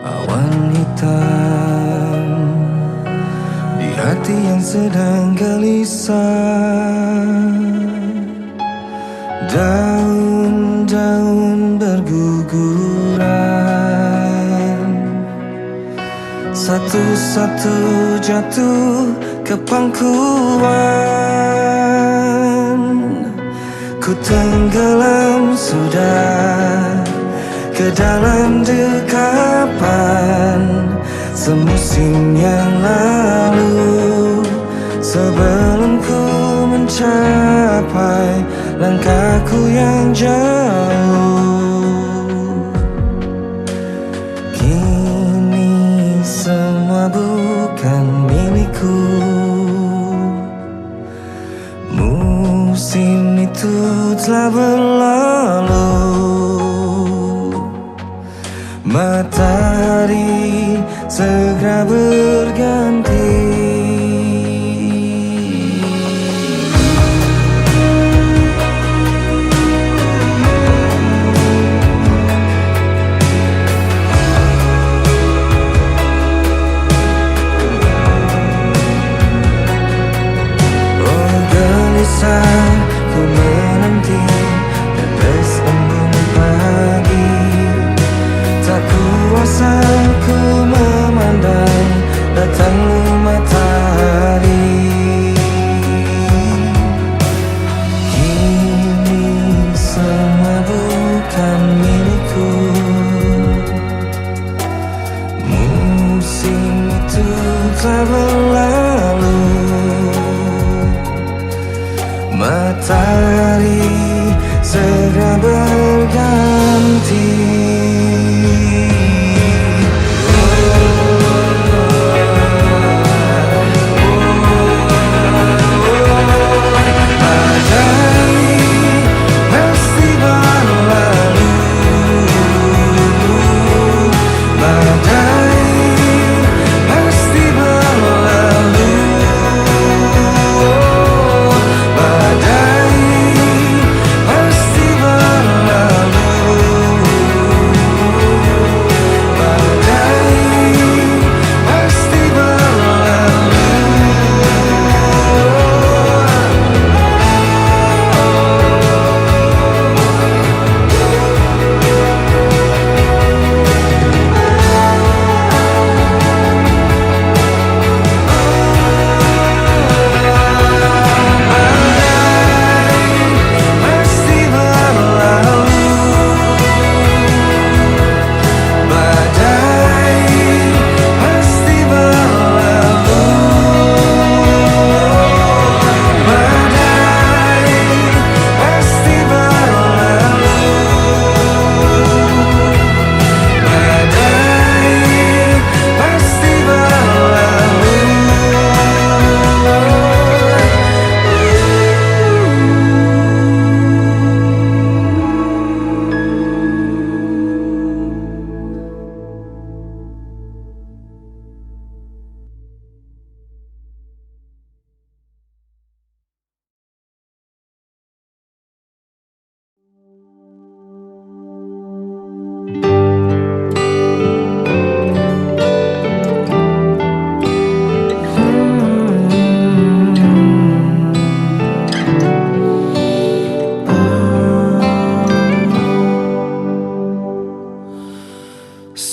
Awan hitam di hati yang sedang gelisah. Daun-daun berguguran, satu-satu jatuh ke pangkuan. Ku tenggelam sudah ke dalam dekapan semusim yang lalu, sebelum ku mencapai langkahku yang jauh. Kini semua bukan milikku. Musim itu telah berlalu. Matahari segera berganti. Oh gelisah ku menanti tetes embun pagi. Tak kuasa ku memandang datangnya matahari. Kini semua bukan milikku. Musim itu telah berlalu. Matahari segera berganti.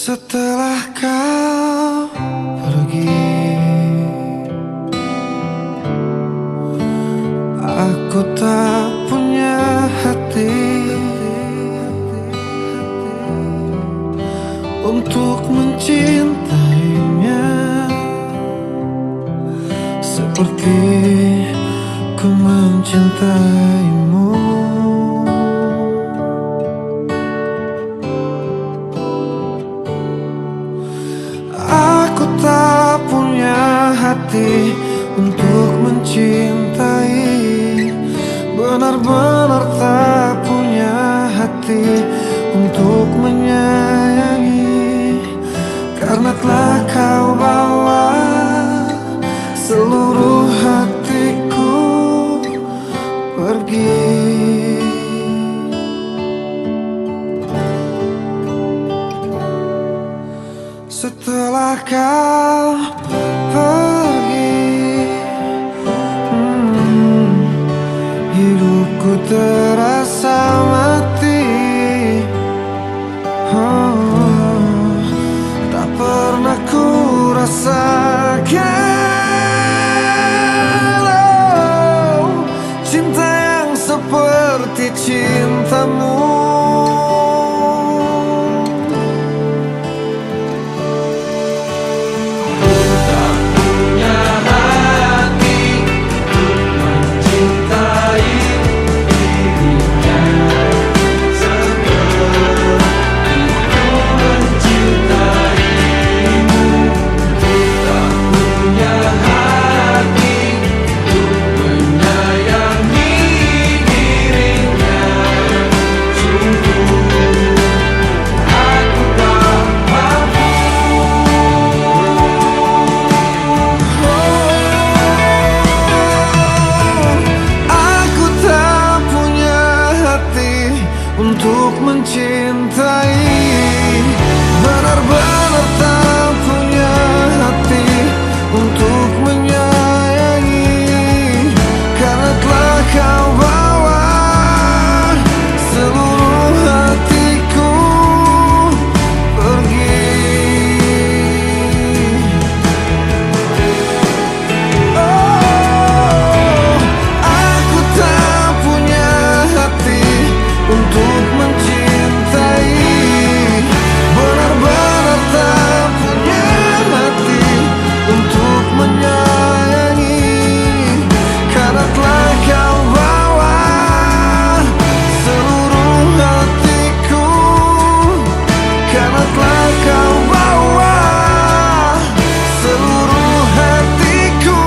Setelah kau pergi, aku tak punya hati untuk mencintainya seperti ku mencintaimu. Aku tak punya hati untuk mencintai, benar-benar tak punya hati untuk menyayangi, karena telah kau bawa seluruh hatiku pergi. setelah kau pergi. Hidupku terasa mati. Tak pernah ku rasakan cinta yang seperti cintamu. Untuk mencintai, benar-benar tak punya hati untuk menyayangi, karena telah kau bawa seluruh hatiku pergi. Oh, aku tak punya hati untuk mencintai, benar-benar tak punya hati untuk menyayangi, karena telah kau bawa seluruh hatiku, karena telah kau bawa seluruh hatiku.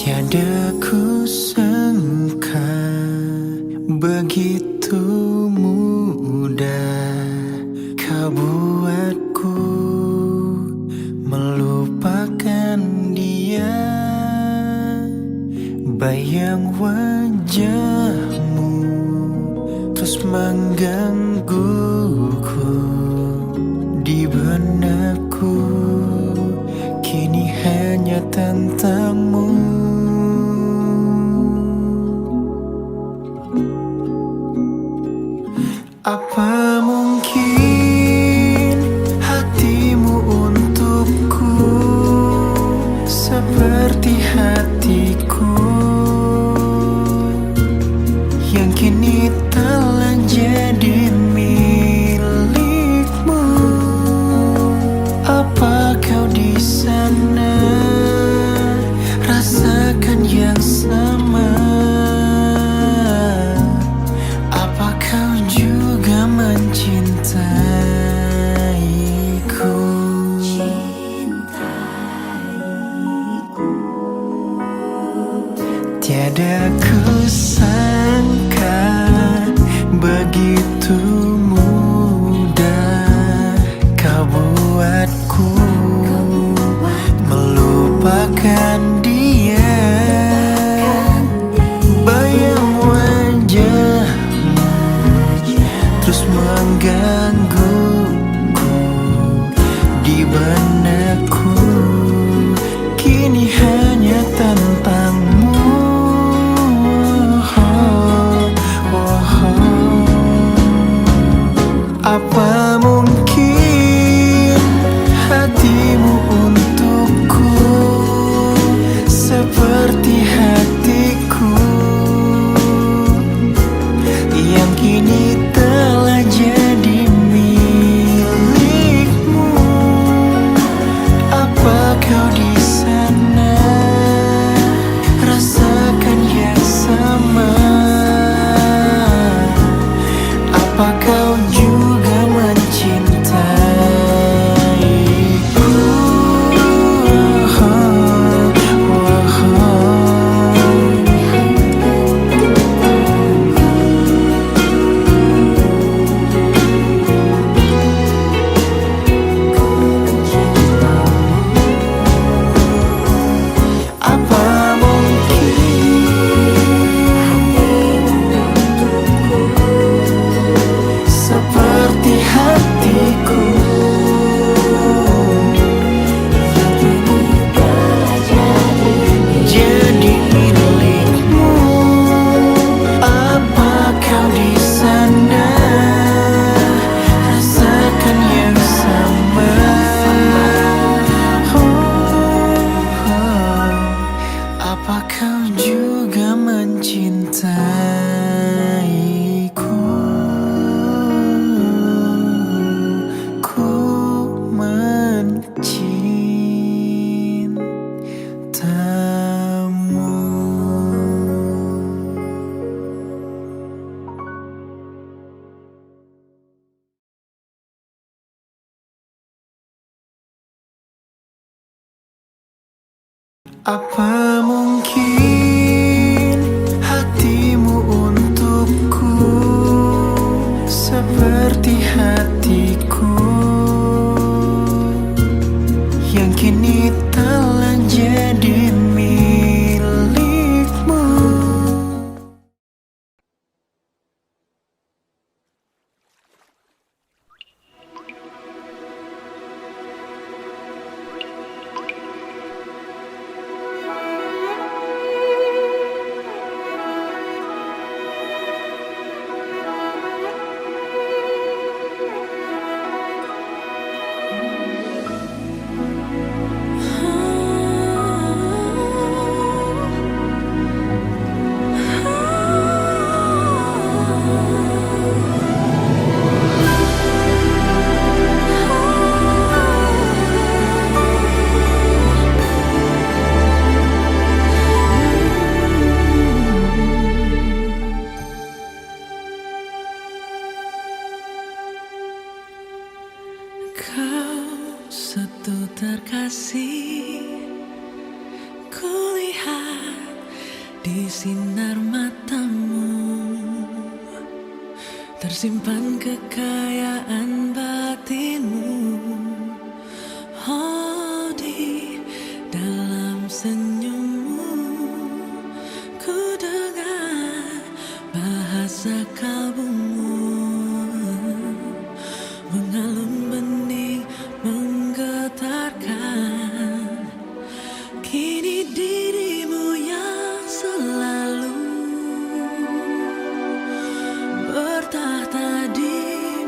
Tiada ku sangka begitu mudah kau buatku melupakan dia. Bayang wajahmu terus menggangguku di benakku, kini hanya tentangmu. Apa mungkin hatimu untukku seperti hatiku yang kini telah jadi milikmu? Apa kau di sana rasakan yang sama? Apa kau juga mencintaiku? Tiada ku sangka begitu mudah kau buatku melupakan dia. Bayang wajahmu terus menggangguku di benakku, kini hanya tentangmu. Apa mungkin hatimu untuk kau di sana rasakan yang sama? Apa kau juga mencintaiku? Apa mungkin seperti hatiku jadi milikmu? Apa kau di sana rasakan yang sama? Apa kau juga mencintaiku? Ku mencintamu. Apa mungkin hatimu untukku seperti hatiku yang kini telah jadi milikmu? Kau satu terkasih, kulihat di sinar matamu tersimpan kekayaan batinmu. Oh, di dalam senyummu ku dengar bahasa kalbumu mengalun bening menggetarkan. Kini dirimu yang selalu bertahta di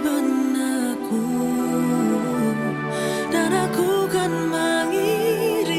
benakku, dan aku kan mengiringi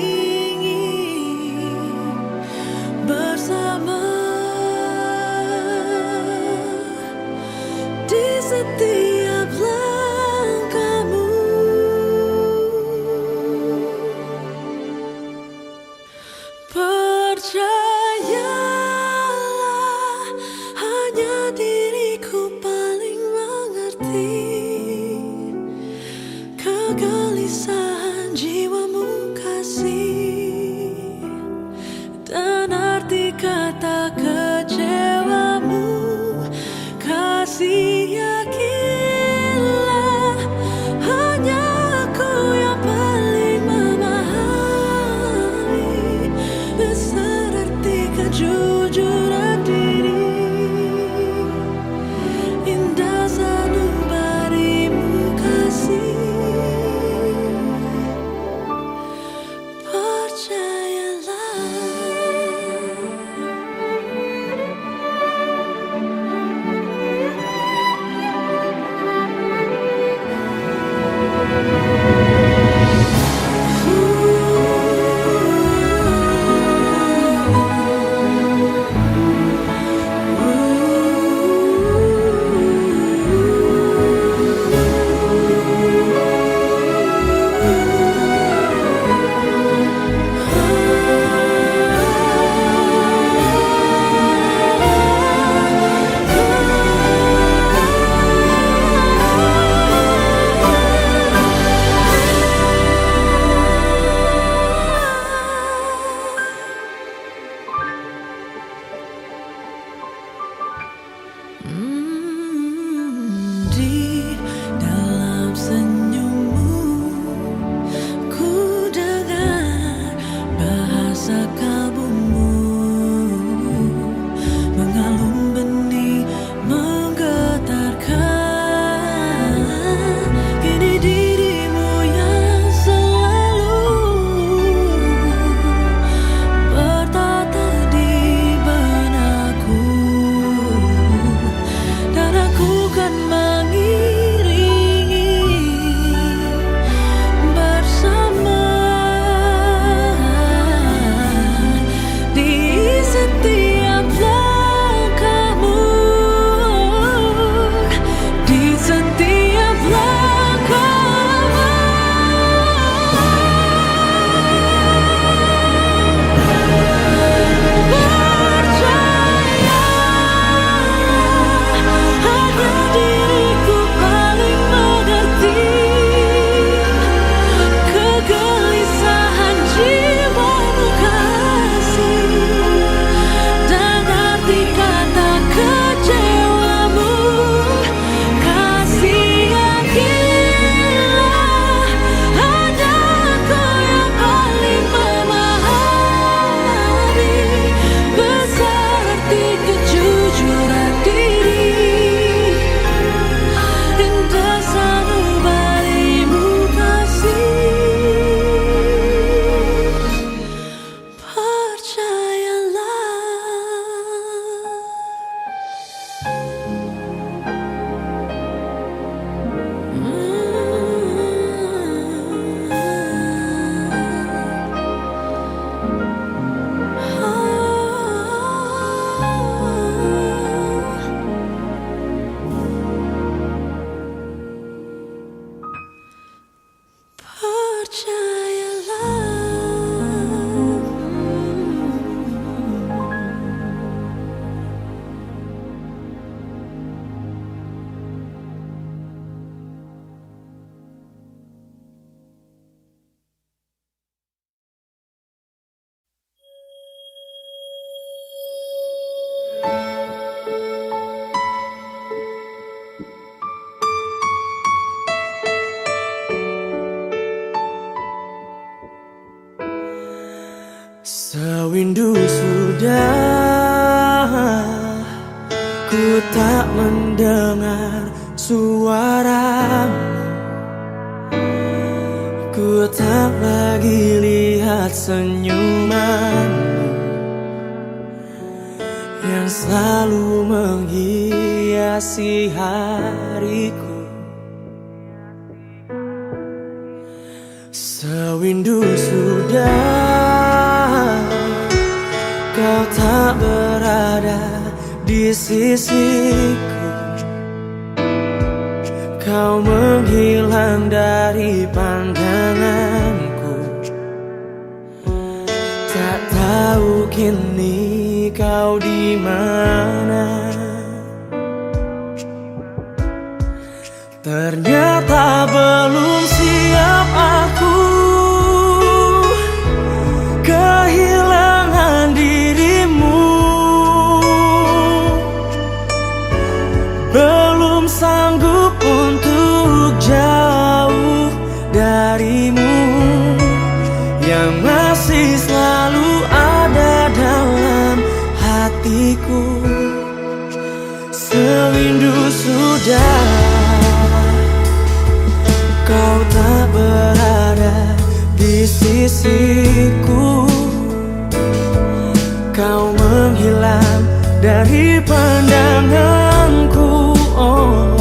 Sewindu sudah ku tak mendengar suaramu, ku tak lagi lihat senyumanmu yang selalu menghiasi hariku. Sewindu sudah kau tak berada di sisiku, kau menghilang dari pandanganku. Tak tahu kini kau di mana. Ternyata belum siap aku kehilangan dirimu. Belum sanggup untuk jauh darimu yang masih selalu ada dalam hatiku. Sewindu sudah kau tak berada di sisiku, kau menghilang dari pandanganku. Oh,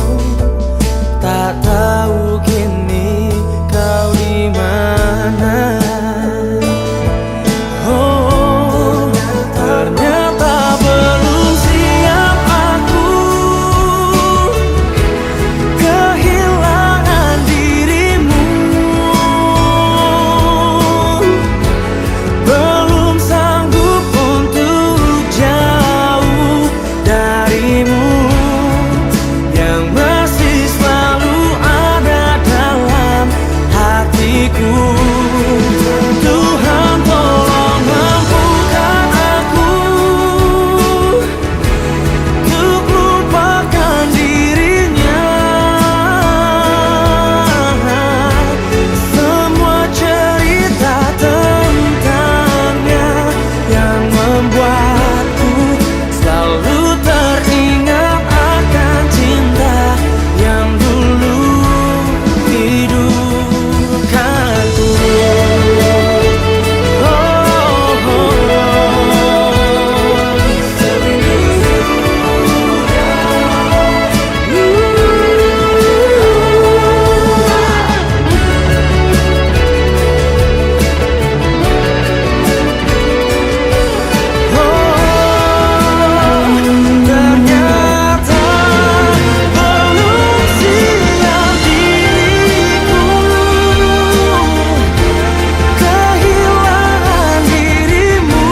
tak tahu kini kau di mana. Oh, ternyata belum siap aku kehilangan dirimu. Belum sanggup untuk jauh darimu yang masih selalu ada dalam hatiku. Tuhan tolong mampukan aku untuk lupakan dirinya. Semua cerita tentangnya yang membuatku selalu teringat akan cinta yang dulu hidupkanku. Ternyata belum siap diriku kehilangan dirimu.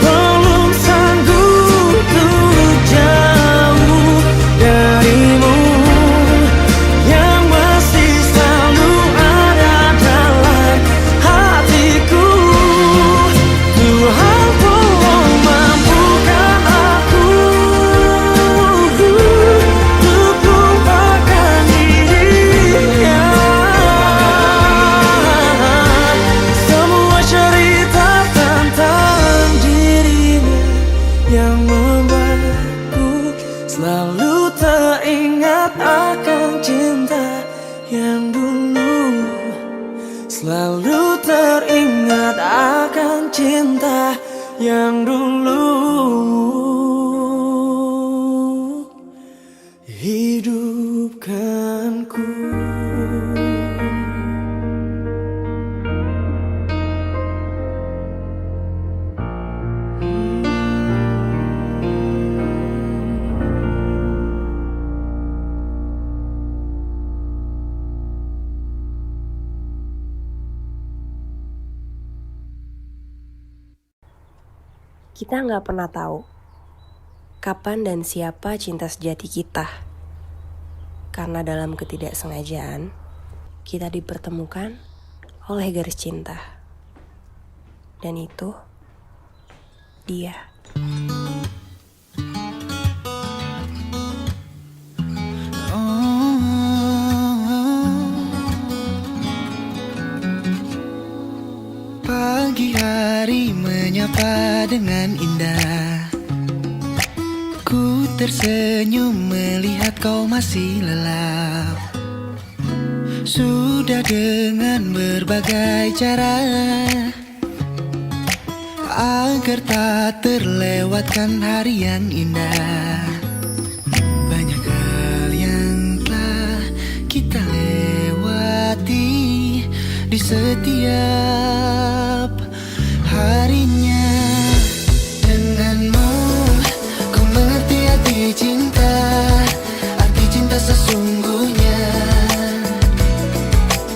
Belum sanggup untuk jauh darimu yang masih selalu ada dalam hatiku. Tuhan tolong mampukan aku untuk lupakan dirinya. Semua cerita tentang dirinya yang membuatku selalu teringat akan cinta yang dulu. Selalu teringat akan cinta yang dulu hidupkanku. Kita nggak pernah tahu kapan dan siapa cinta sejati kita. Karena dalam ketidaksengajaan, kita dipertemukan oleh garis cinta. Dan itu dia. hari menyapa dengan indah. Ku tersenyum melihat kau masih lelap. Sudah dengan berbagai cara agar tak terlewatkan hari yang indah. Banyak hal yang telah kita lewati di setiap harinya. Denganmu ku mengerti arti cinta, arti cinta sesungguhnya.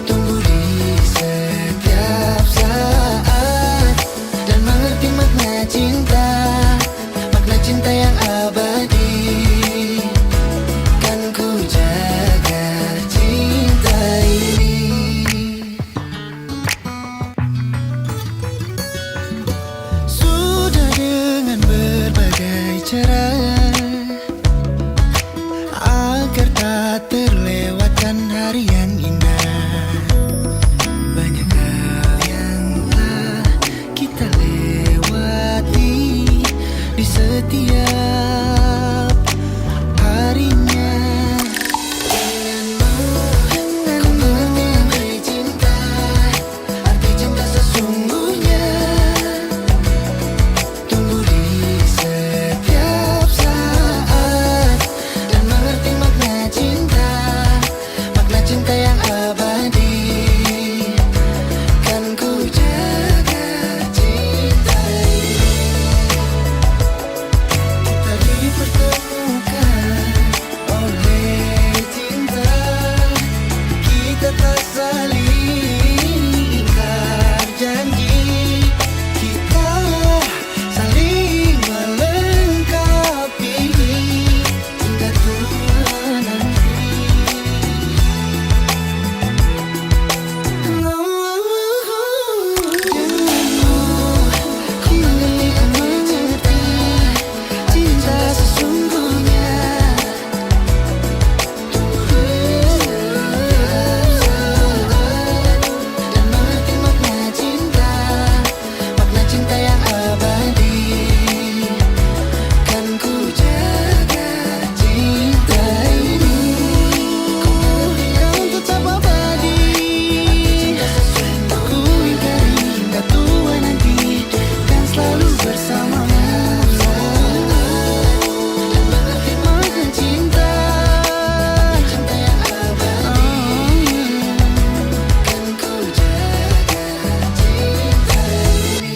Tumbuh di setiap saat dan mengerti makna cinta, makna cinta yang abadi. Kan ku jaga cinta ini. Sudah dengan berbagai cara agar tak terlewatkan hari yang indah. Banyak hal yang telah kita lewati di setiap harinya. Denganmu ku mengerti arti cinta, arti cinta sesungguhnya. Tumbuh di setiap saat dan mengerti makna cinta, makna cinta yang abadi. Kan ku jaga cinta ini. Kita dipertemukan oleh cinta, kita tak saling ingkar janji. Kita saling melengkapi hingga tua nanti. Denganmu ku mengerti cinta sesungguhnya. Dan mengerti makna cinta, makna cinta yang abadi. Kan ku jaga cinta ini. Kan tetap abadi. Ku ingkari hingga tua nanti, kan selalu bersamamu. Dan mengerti makna cinta, cinta yang abadi. Kan ku jaga cinta ini.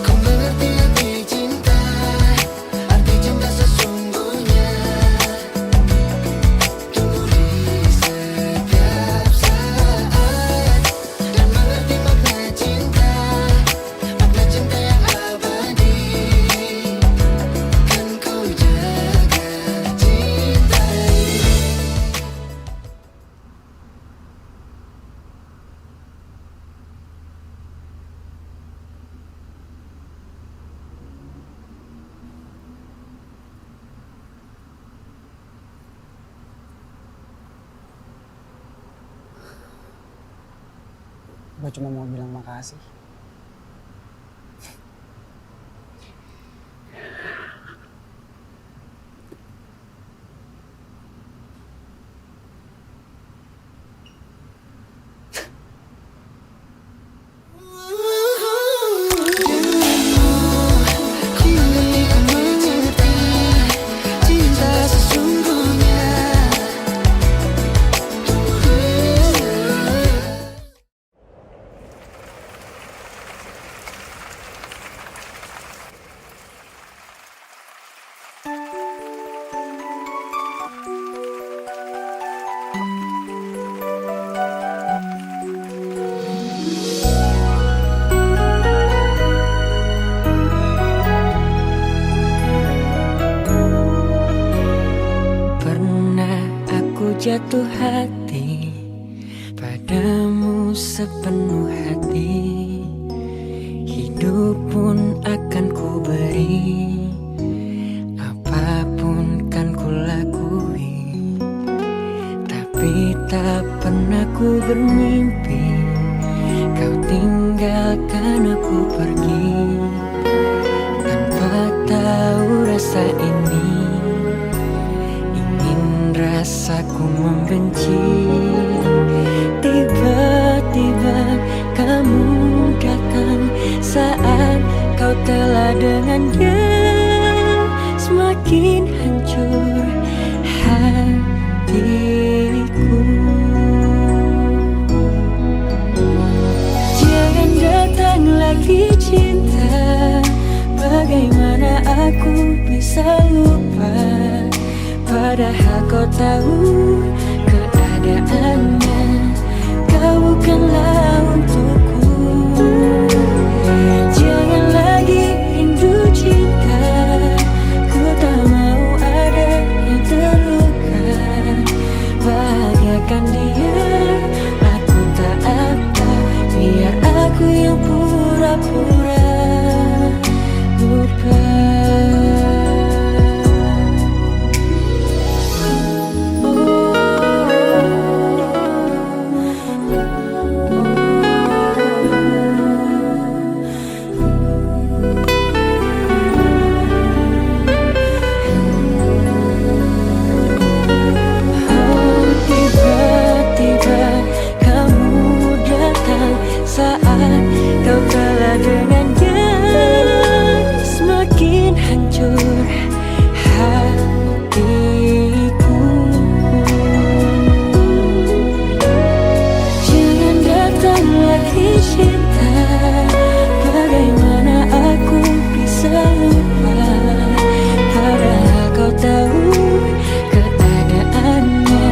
Ku mengerti arti cinta, arti cinta sesungguhnya. Tumbuh di setiap saat dan mengerti makna cinta, makna cinta yang abadi. Kan ku jaga cinta ini. Gue cuma mau bilang makasih. Ku mengerti cinta sesungguhnya. jatuh hati padamu sepenuh hati. Hidup pun akan ku beri, apapun kan ku lakui. Tapi tak pernah ku bermimpi kau tinggalkan aku pergi. Tanpa tahu rasa ini, ingin rasaku membenci. Tiba-tiba kamu datang saat kau telah dengannya. Semakin hancur hatiku. Jangan datang lagi cinta, bagaimana aku bisa lupa? Padahal kau tahu keadaannya, kau bukanlah untukku. Jangan lagi rindu cinta, ku tak mau ada yang terluka. Bahagiakan dia, aku tak apa, biar aku yang pura-pura lupa. Kau telah dengannya, semakin hancur hatiku. Jangan datang lagi cinta, bagaimana aku bisa lupa? Padahal kau tahu keadaannya,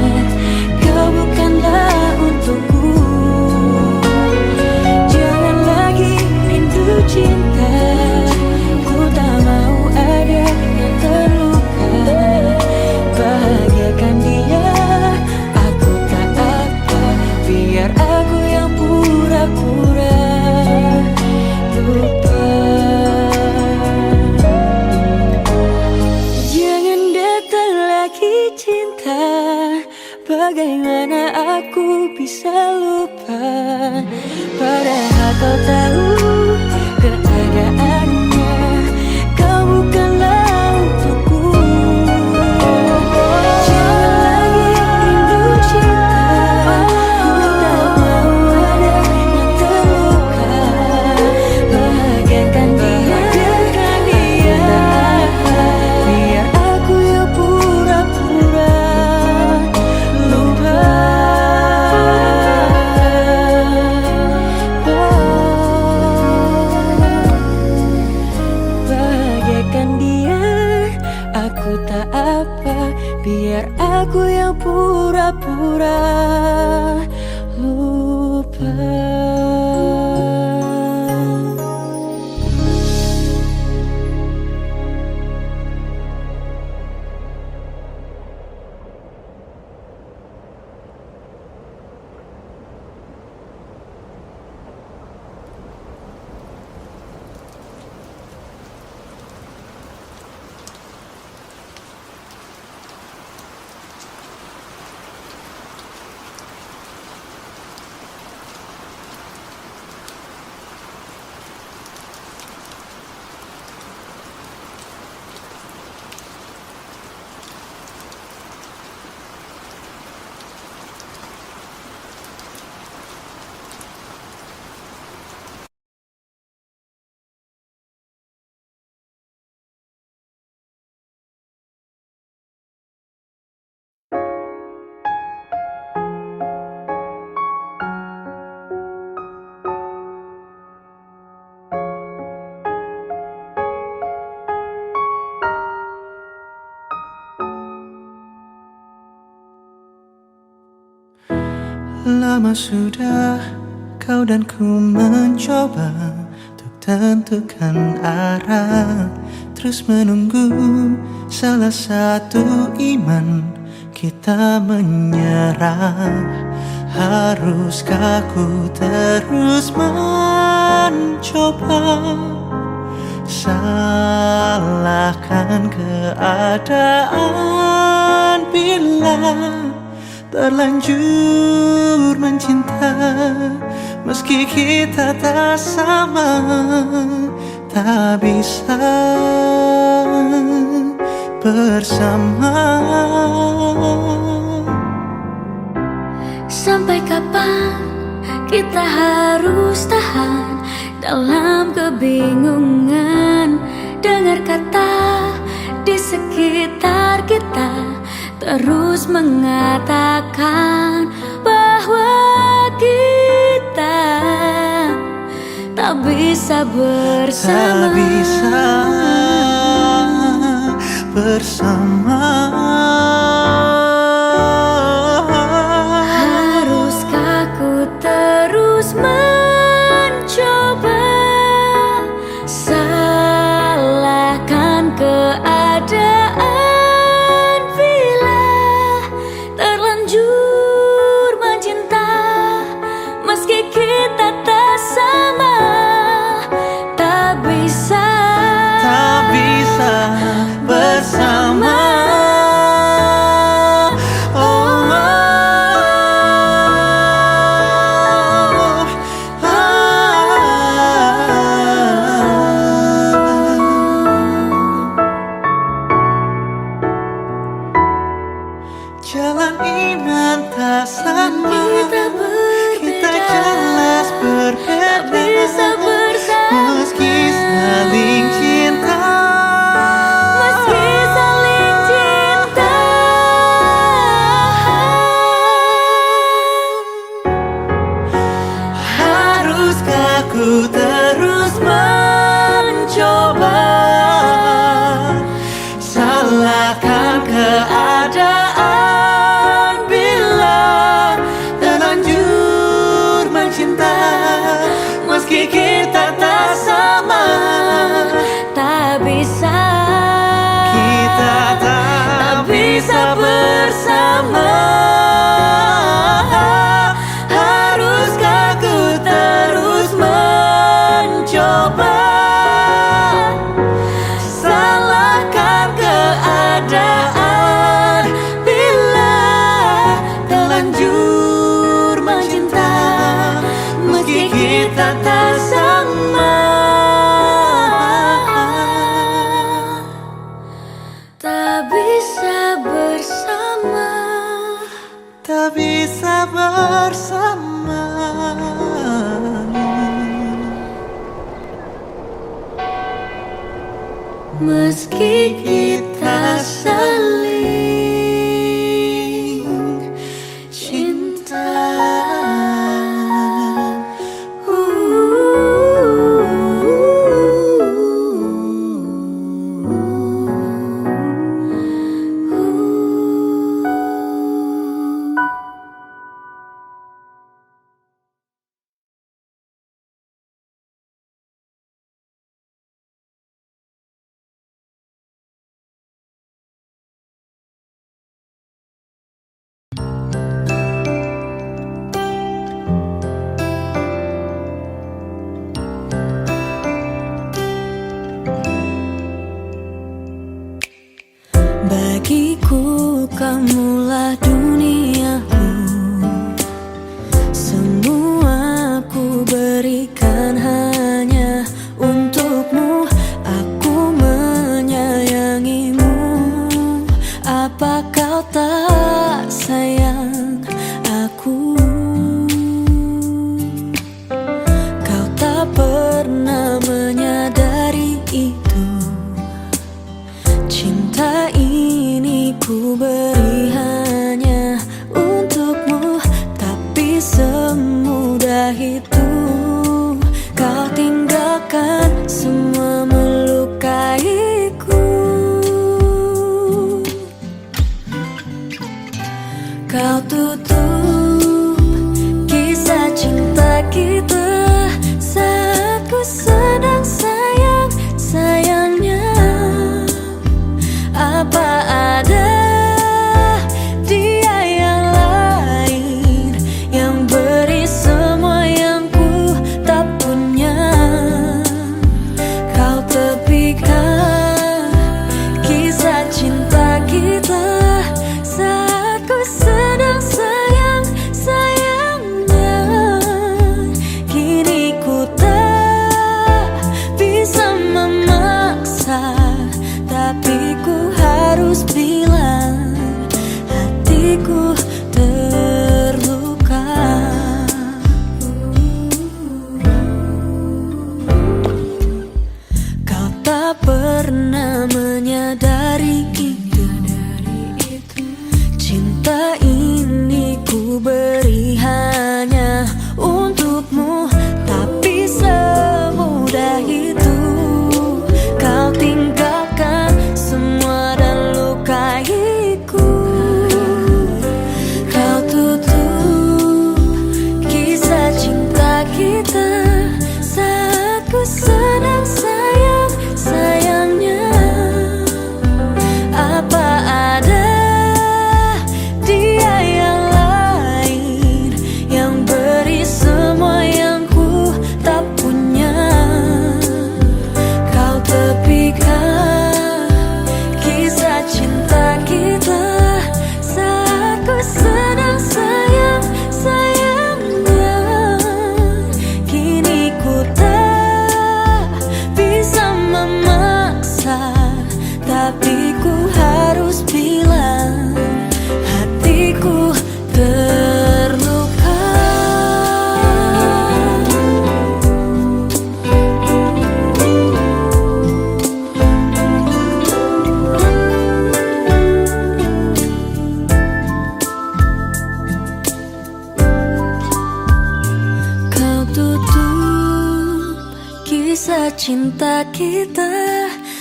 kau bukanlah untukku. Cinta, ku tak mau ada yang terluka. Bahagiakan dia, aku tak apa, biar aku yang pura-pura lupa. Jangan datang lagi cinta, bagaimana aku bisa lupa? Padahal kau tahu keadaannya, kau bukanlah untukku. Jangan lagi rindu cinta, ku tak mau ada yang terluka. Bahagiakan dia, biar aku yang pura-pura lupa. Aku tak apa, biar aku yang pura-pura lupa. Lama sudah kau dan ku mencoba untuk tentukan arah, terus menunggu salah satu iman kita menyerah? Haruskah ku terus mencoba? Salahkan keadaan bila terlanjur mencinta. Meski kita tak sama, tak bisa bersama. Sampai kapan kita harus tahan dalam kebingungan? Dengar kata di sekitar kita terus mengatakan bahwa kita tak bisa bersama. Tak bisa bersama. Haruskah ku terus mencoba? Salahkan keadaan bila terlanjur mencinta. Meski kita tak sama, tak bisa bersama. Jalan iman tak sama, kita jelas berbeda. tak bisa bersama. Meski saling cinta, Meski saling cinta. haruskah ku terus mencoba? Salahkan keadaan bila terlanjur mencinta. Meski kita tak sama, Tak bisa, kita tak bisa bersama. Haruskah ku terus mencoba? Salahkan keadaan bila terlanjur mencinta. Meski kita tak sama, tak bisa bersama. tak bisa bersama. Meski kita saling cinta. Bagiku kamulah duniaku, semua ku berikan hanya untukmu. Aku menyayangimu, apa kau tak sayang aku? Kau tak pernah menyadari itu. Cinta ini ku beri hanya untukmu, tapi semudah itu kau tinggalkan semua melukaiku. Kau tutup kisah cinta kita saat ku sedang sayang-sayangnya. Apa ada menyadari itu. Cinta ini ku beri hanya untukmu, tapi semudah itu kau tinggalkan semua dan lukaiku. Kau tutup kisah cinta kita saat ku sedang sayang-sayangnya. Apa ada dia yang lain yang beri semua yang ku tak punya? Kau tepikan kisah cinta kita saat ku sedang sayang-sayangnya. Kini ku tak bisa memaksa, tapi ku harus bilang hatiku terluka. Kau tutup kisah cinta kita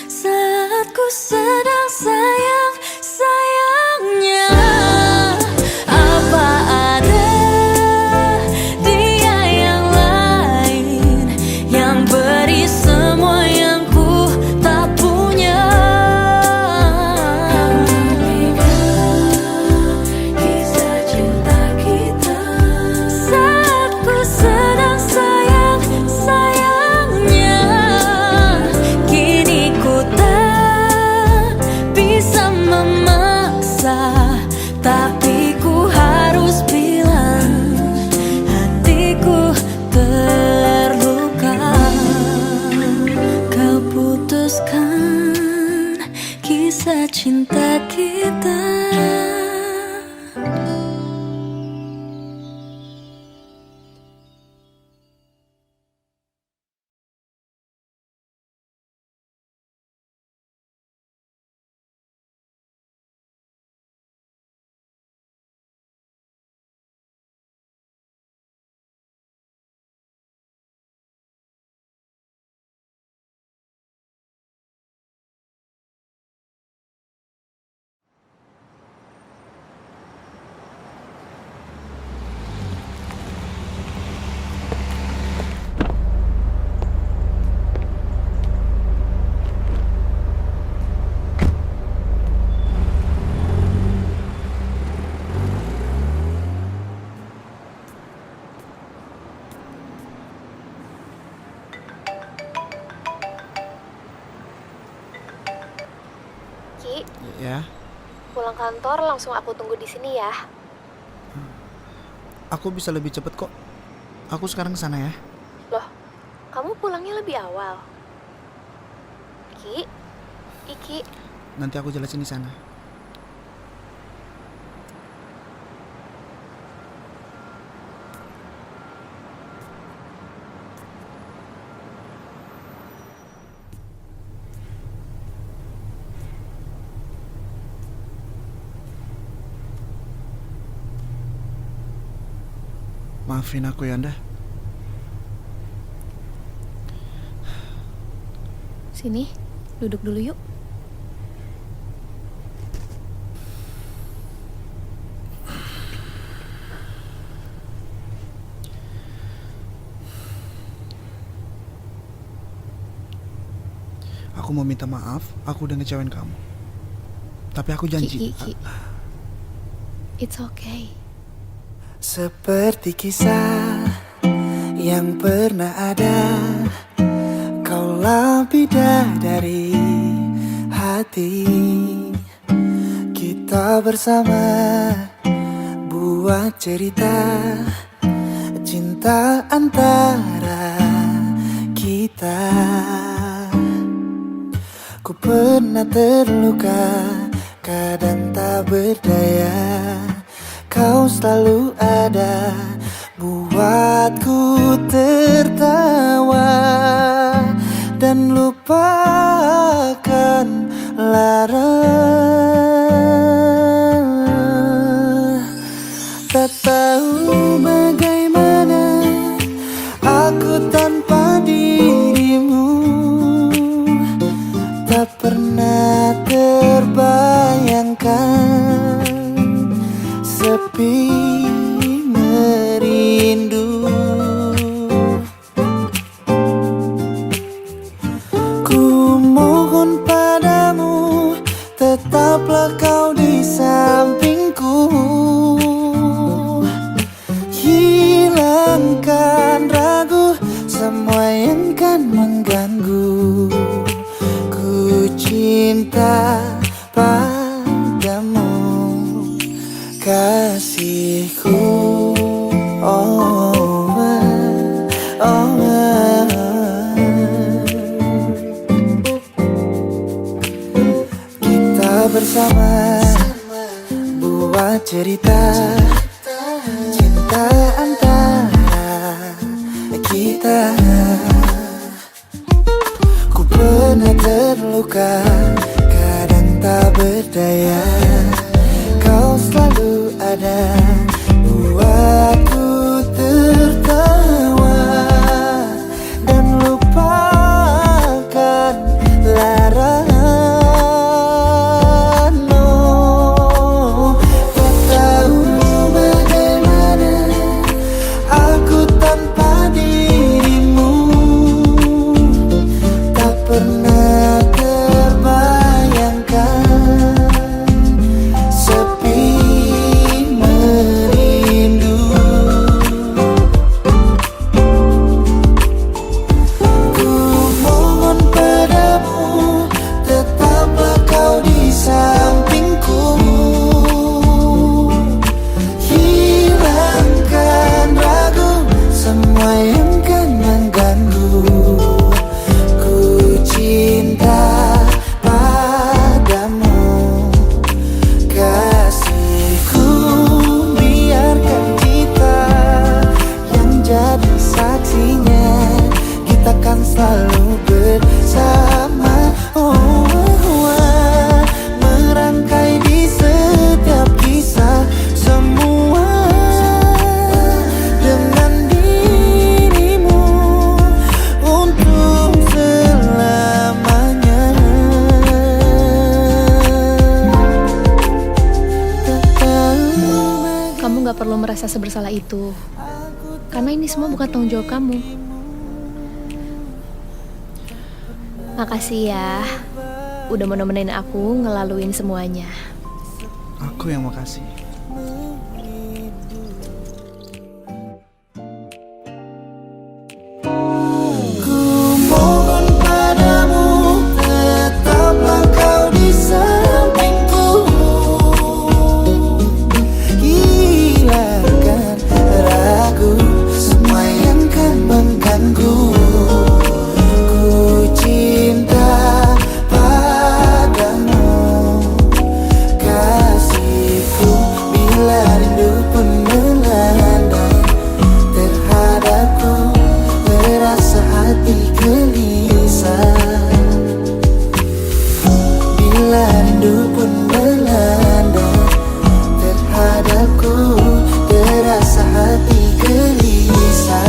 saat ku sedang sayang-sayangnya. Apa ada dia yang lain yang beri semua yang ku tak punya? Kisah cinta kita saat ku sedang sayang-sayangnya. Kini ku tak bisa memaksa, tapi ku harus bilang hatiku terluka. Kau putuskan kisah cinta kita. Ki, Ya, pulang kantor langsung aku tunggu di sini ya. aku bisa lebih cepet kok. Aku sekarang kesana ya. Loh, kamu pulangnya lebih awal. Ki, Iki, Nanti aku jelasin di sana. Maafin aku ya, Anda. sini, duduk dulu yuk. Aku mau minta maaf, aku udah ngecewain kamu. Tapi aku janji. Ki. It's okay. Seperti kisah yang pernah ada, kaulah bidadari hati. Kita bersama buat cerita cinta antara kita. Ku pernah terluka, kadang tak berdaya. Kau selalu ada, buatku tertawa dan lupakan terbayangkan sepi merindu. Ku mohon padamu, tetaplah kau di sampingku. Hilangkan ragu, semua yang kan mengganggu. Ku cinta padamu, kasihku. Kita bersama buat cerita cinta antara kita. Ku pernah terluka, kadang tak berdaya. Kau selalu ada buatku tertawa dan lupakan larangan. Oh, tak tahu bagaimana aku tanpa dirimu. Tak pernah terbayangkan sepi merindu. Ku mohon padamu, tetaplah kau di sampingku. Hilangkan ragu, semua yang kan mengganggu. Ku cinta padamu, kasihku. Biarkan kita yang jadi saksinya, kita kan selalu bersama. Oh, merangkai di setiap kisah, semua dengan dirimu untuk selamanya. Kamu gak perlu merasa sebersalah itu, karena ini semua bukan tanggung jawab kamu. Makasih ya, udah mau nemenin aku ngelaluin semuanya. Aku yang makasih. Ku mohon padamu, tetaplah kau di sampingku. Hilangkan ragu, semua yang kan mengganggu. Ku cinta padamu, kasihku. Bila rindu pun melanda terhadapku, terasa hati gelisah. Bila rindu pun melanda terhadapku, terasa hati gelisah.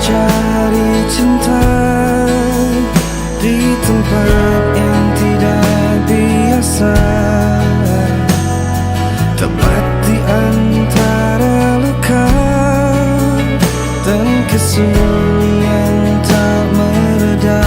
Cari cinta tempat yang tidak biasa, tepat di antara luka dan kesunyian tak mereda.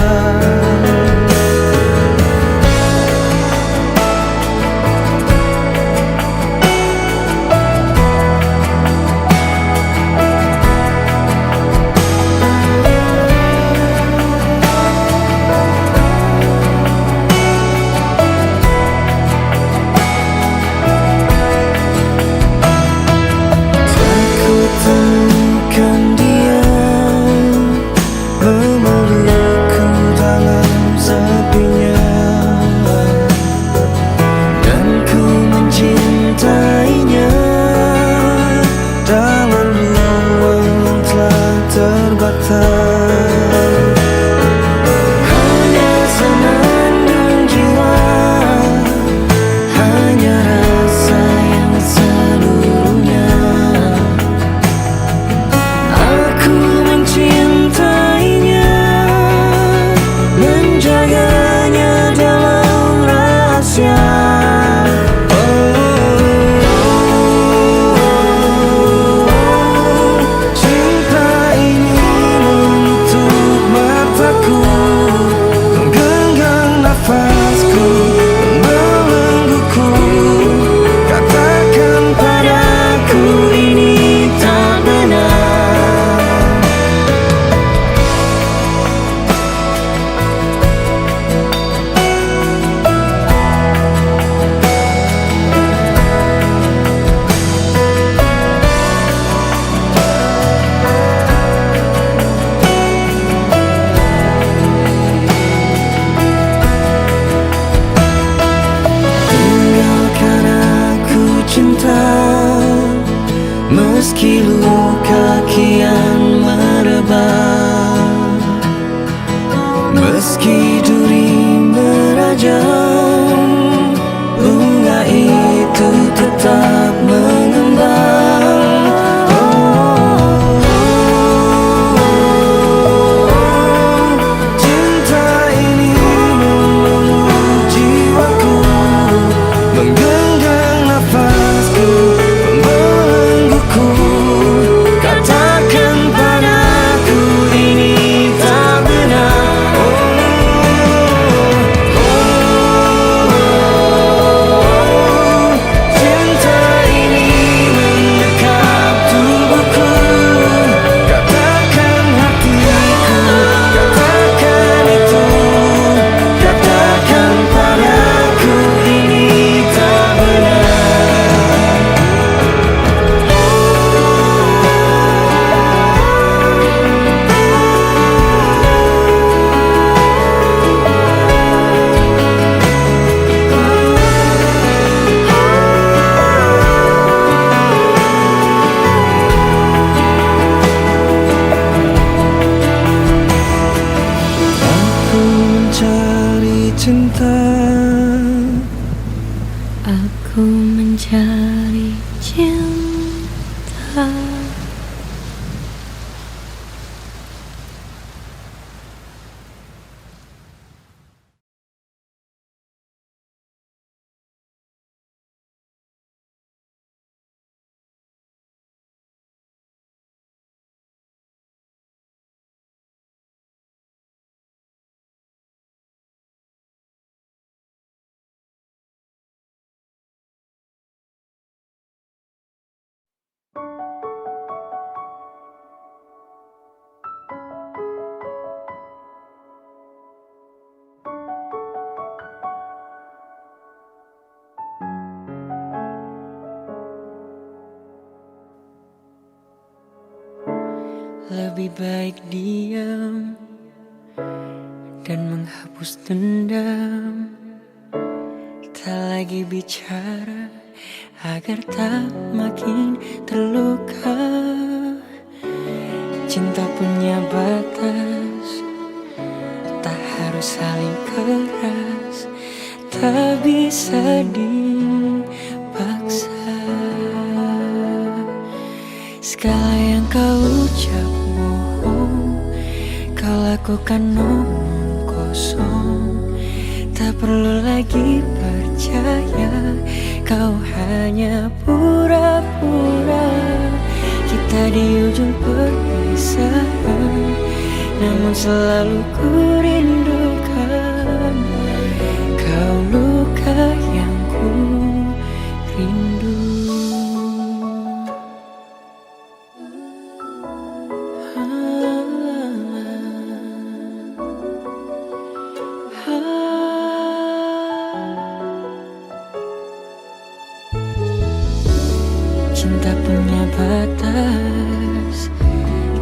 Meski luka kian merebak, meski duri merajam, bunga itu tetap mengembang. Cinta ini memeluk jiwaku, menggenggam nafasku, katakan padaku ini tak benar. Cinta ini mendekap tubuhku, katakan hatiku, katakan itu, katakan padaku ini tak benar. Cinta, Aku mencari cinta. Lebih baik diam dan menghapus dendam, tak lagi bicara agar tak makin terluka. Cinta punya batas, tak harus saling keras, tak bisa dipaksa. Segala yang kau ucap bohong, kau lakukan omong kosong. Tak perlu lagi percaya, kau hanya pura-pura. Kita di ujung perpisahan, namun selalu ku rindukan. Kau luka yang ku rindu. Cinta punya batas,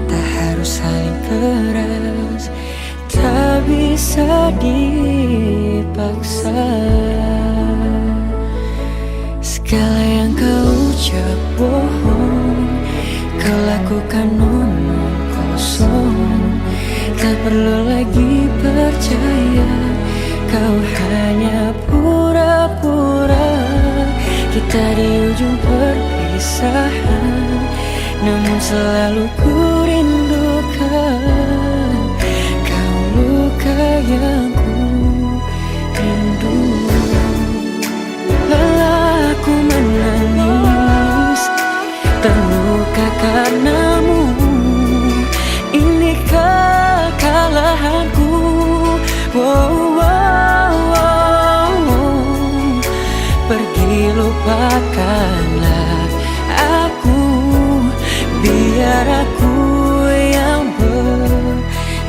tak harus saling keras, tak bisa dipaksa. Segala yang kau ucap bohong, kau lakukan omong kosong. Tak perlu lagi percaya, kau hanya pura-pura. Kita di ujung perpisahan, namun selalu ku rindukan. Kau luka yang ku rindu. Lelah aku menangis, terluka karenamu. Ini kekalahanku. Wow, wow, wow. Pergi lupakanlah aku, biar aku yang bertahan.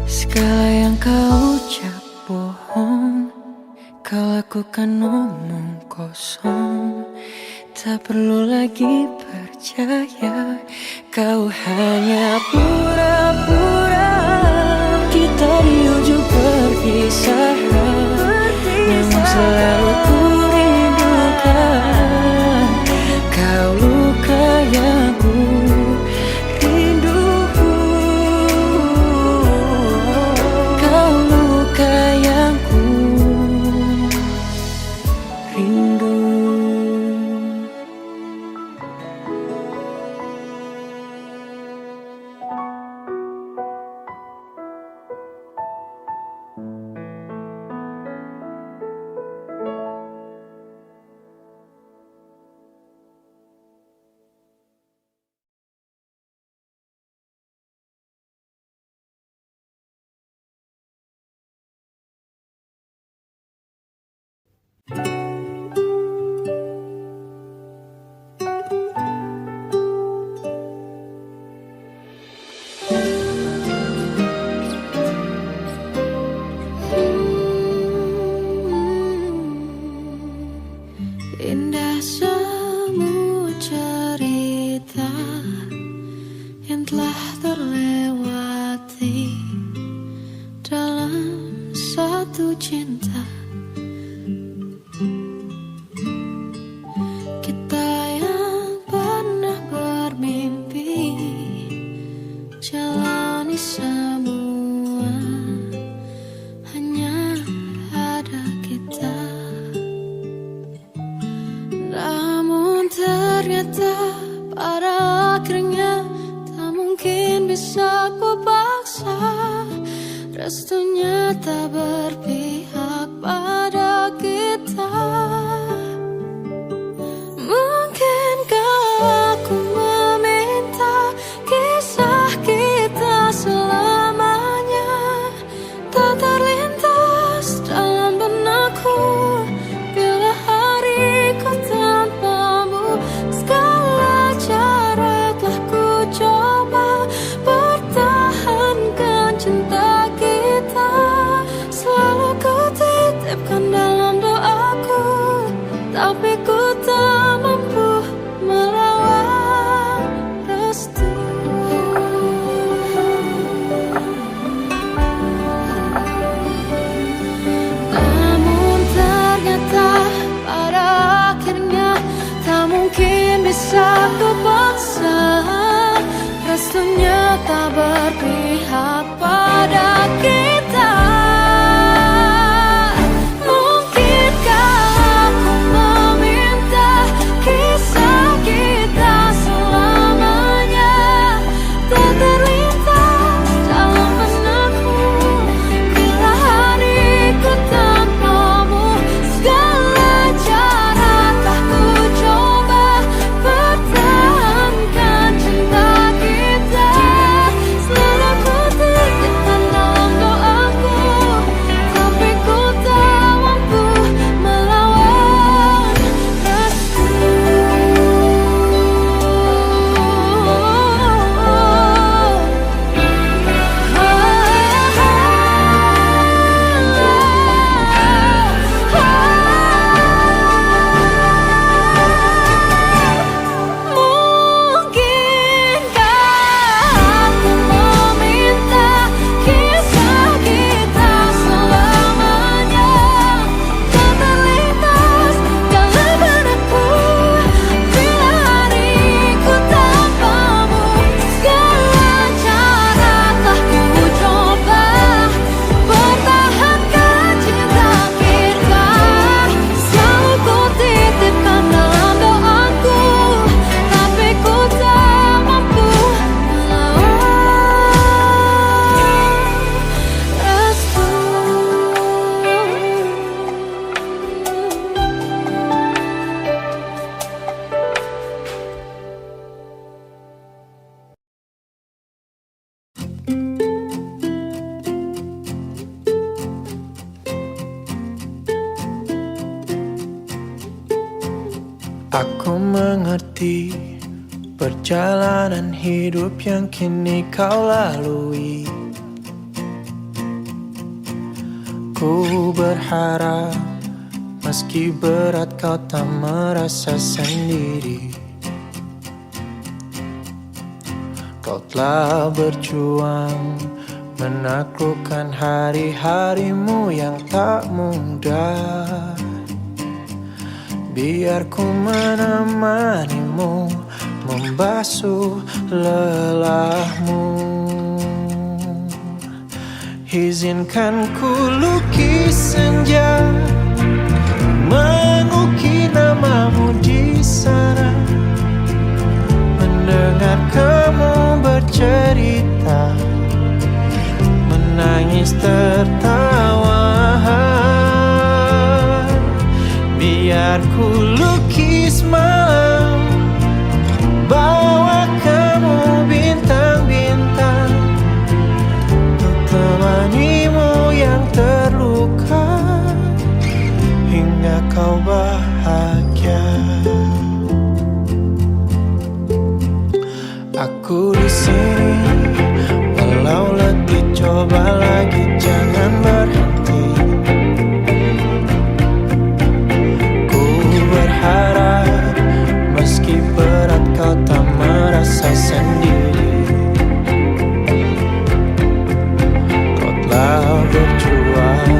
Segala yang kau ucap bohong, kau lakukan omong kosong. Tak perlu lagi percaya, kau hanya pura-pura. Kita di ujung perpisahan, namun selalu ku rindukan. Kau luka yang ku rindu. Kau luka yang ku rindu. Indah semua cerita yang telah terlewati dalam satu cinta. Kita yang pernah bermimpi jalani semua, hanya ada kita. Namun ternyata pada akhirnya tak mungkin bisa ku paksa. Restunya tak berpihak pada kita. Mungkinkah aku meminta kisah kita selamanya tak terlintas dalam benakku bila hariku tanpamu. Segala cara telah ku coba pertahankan cinta kita. Selalu ku titipkan dalam doaku, tapi ku tak mampu melawan restu. Namun ternyata pada akhirnya tak mungkin bisa ku paksa. Restunya tak berpihak pada kita. Mungkinkah aku meminta kisah kita selamanya tak terlintas dalam benakku Aku mengerti perjalanan hidup yang kini kau lalui. Ku berharap meski berat kau tak merasa sendiri. Kau telah berjuang menaklukkan hari-harimu yang tak mudah. Biar ku menemanimu, membasuh lelahmu. Izinkan ku lukis senja, mengukir namamu di sana. Mendengar kamu bercerita, menangis tertawa. Biar ku lukis malam, bawa kamu bintang-bintang, untuk temanimu yang terluka hingga kau bahagia. Aku di sini, walau letih coba lagi, jangan berhenti. Berharap meski berat kau tak merasa sendiri. Kau telah berjuang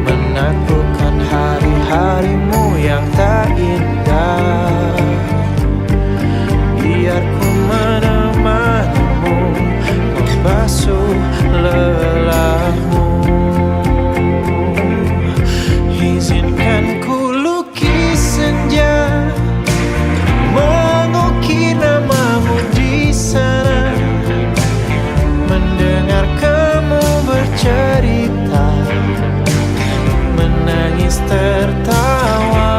menaklukkan hari-harimu yang tak indah. Biar ku menemanimu, membasuh lelahmu. Izinkan ku senja, mengukir namamu di sana. Mendengar kamu bercerita, menangis tertawa.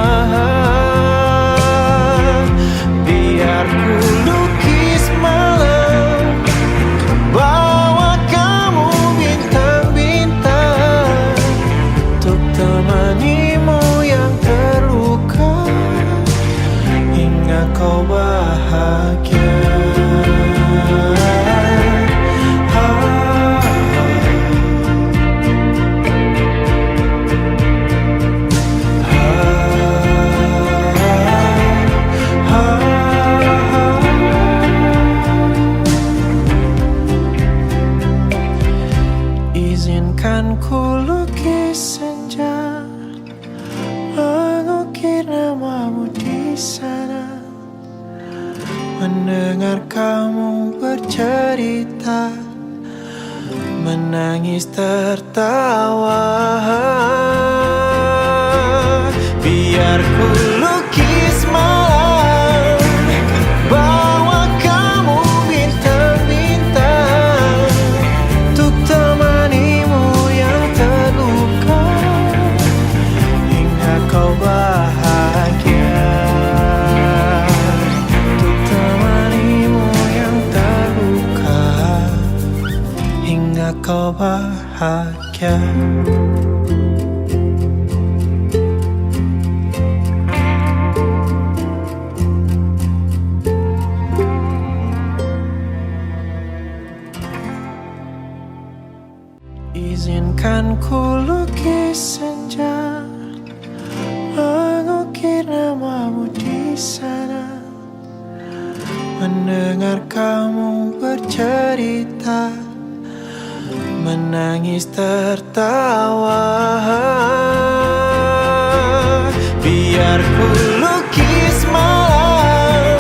Biar ku lukis malam, bawa kamu bintang-bintang, untuk temanimu yang terluka hingga kau bahagia. Izinkan ku lukis senja, mengukir namamu di sana. Mendengar kamu bercerita, menangis tertawa. Biar ku lukis malam, bawa kamu bintang-bintang, untuk temanimu yang terluka hingga kau bahagia. Untuk temanimu yang terluka hingga kau bahagia. Izinkan ku lukis senja, mengukir namamu di sana. Mendengar kamu bercerita, menangis tertawa. Biar ku lukis malam,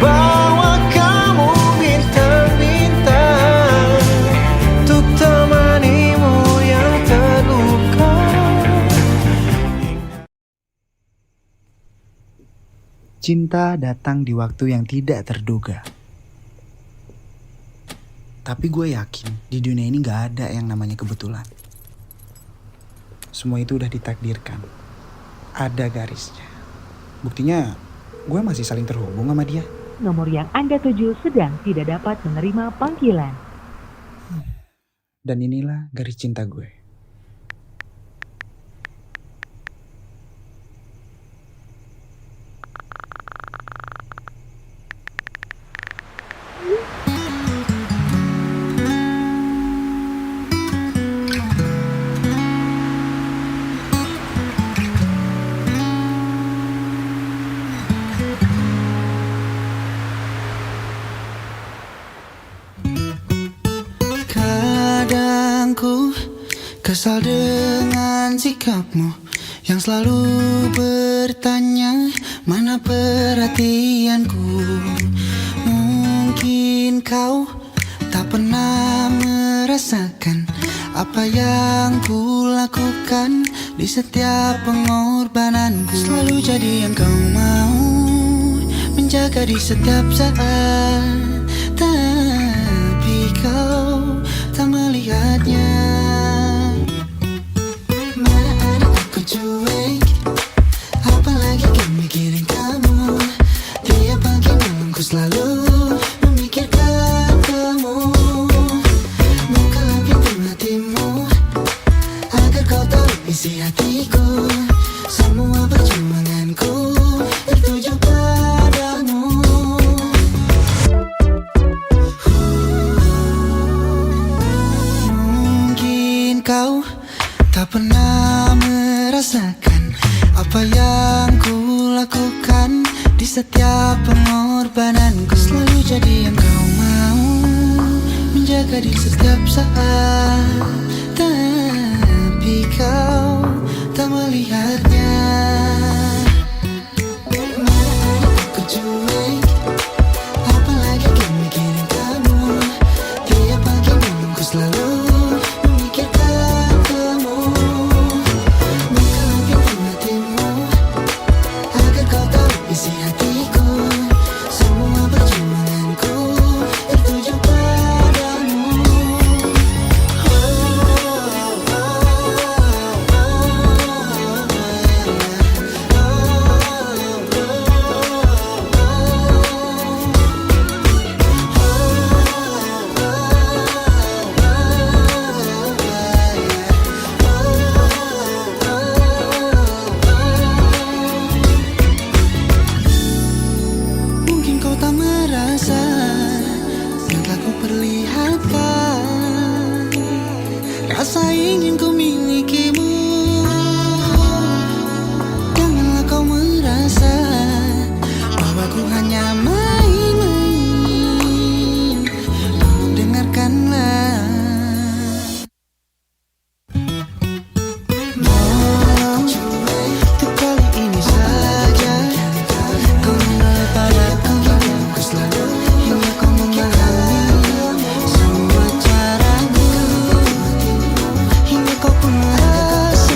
bawa kamu bintang-bintang, untuk temanimu yang terluka. Cinta datang di waktu yang tidak terduga. Tapi gue yakin di dunia ini gak ada yang namanya kebetulan. Semua itu udah ditakdirkan. Ada garisnya. Buktinya gue masih saling terhubung sama dia. Nomor yang Anda tuju sedang tidak dapat menerima panggilan. Dan inilah garis cinta gue. sayangku, kesal dengan sikapmu yang selalu bertanya mana perhatianku. Mungkin kau tak pernah merasakan apa yang ku lakukan di setiap pengorbananku. Selalu jadi yang kau mau, menjaga di setiap saat, tapi kau tak melihatnya. Mana ada aku cuek, apalagi kan mikirin kamu. Tiap pagi malam ku selalu memikirkan kamu. Bukalah pintu hatimu agar kau tahu isi hatiku. Semua perjuanganku tertuju padamu. Mungkin kau tak pernah merasakan apa yang ku lakukan di setiap pengorbananku. Selalu jadi yang kau mau, menjaga di setiap saat, tapi kau tak melihatnya. Mana ada aku cuek, apalagi kan mikirin kamu. Tiap pagi malam ku selalu memikirkan kamu. Bukalah pintu hatimu agar kau tahu isi hatiku. Semua perjuanganku tertuju padamu. Mungkin kau tak merasa yang telah ku perlihatkan, rasa ingin ku milikimu. Janganlah kau merasa bahwa ku hanya main-main. Tolong dengarkanlah. Untuk kali ini saja kau menoleh padaku. Ku selalu hingga kau memahami semua caraku, hingga kau pun merasa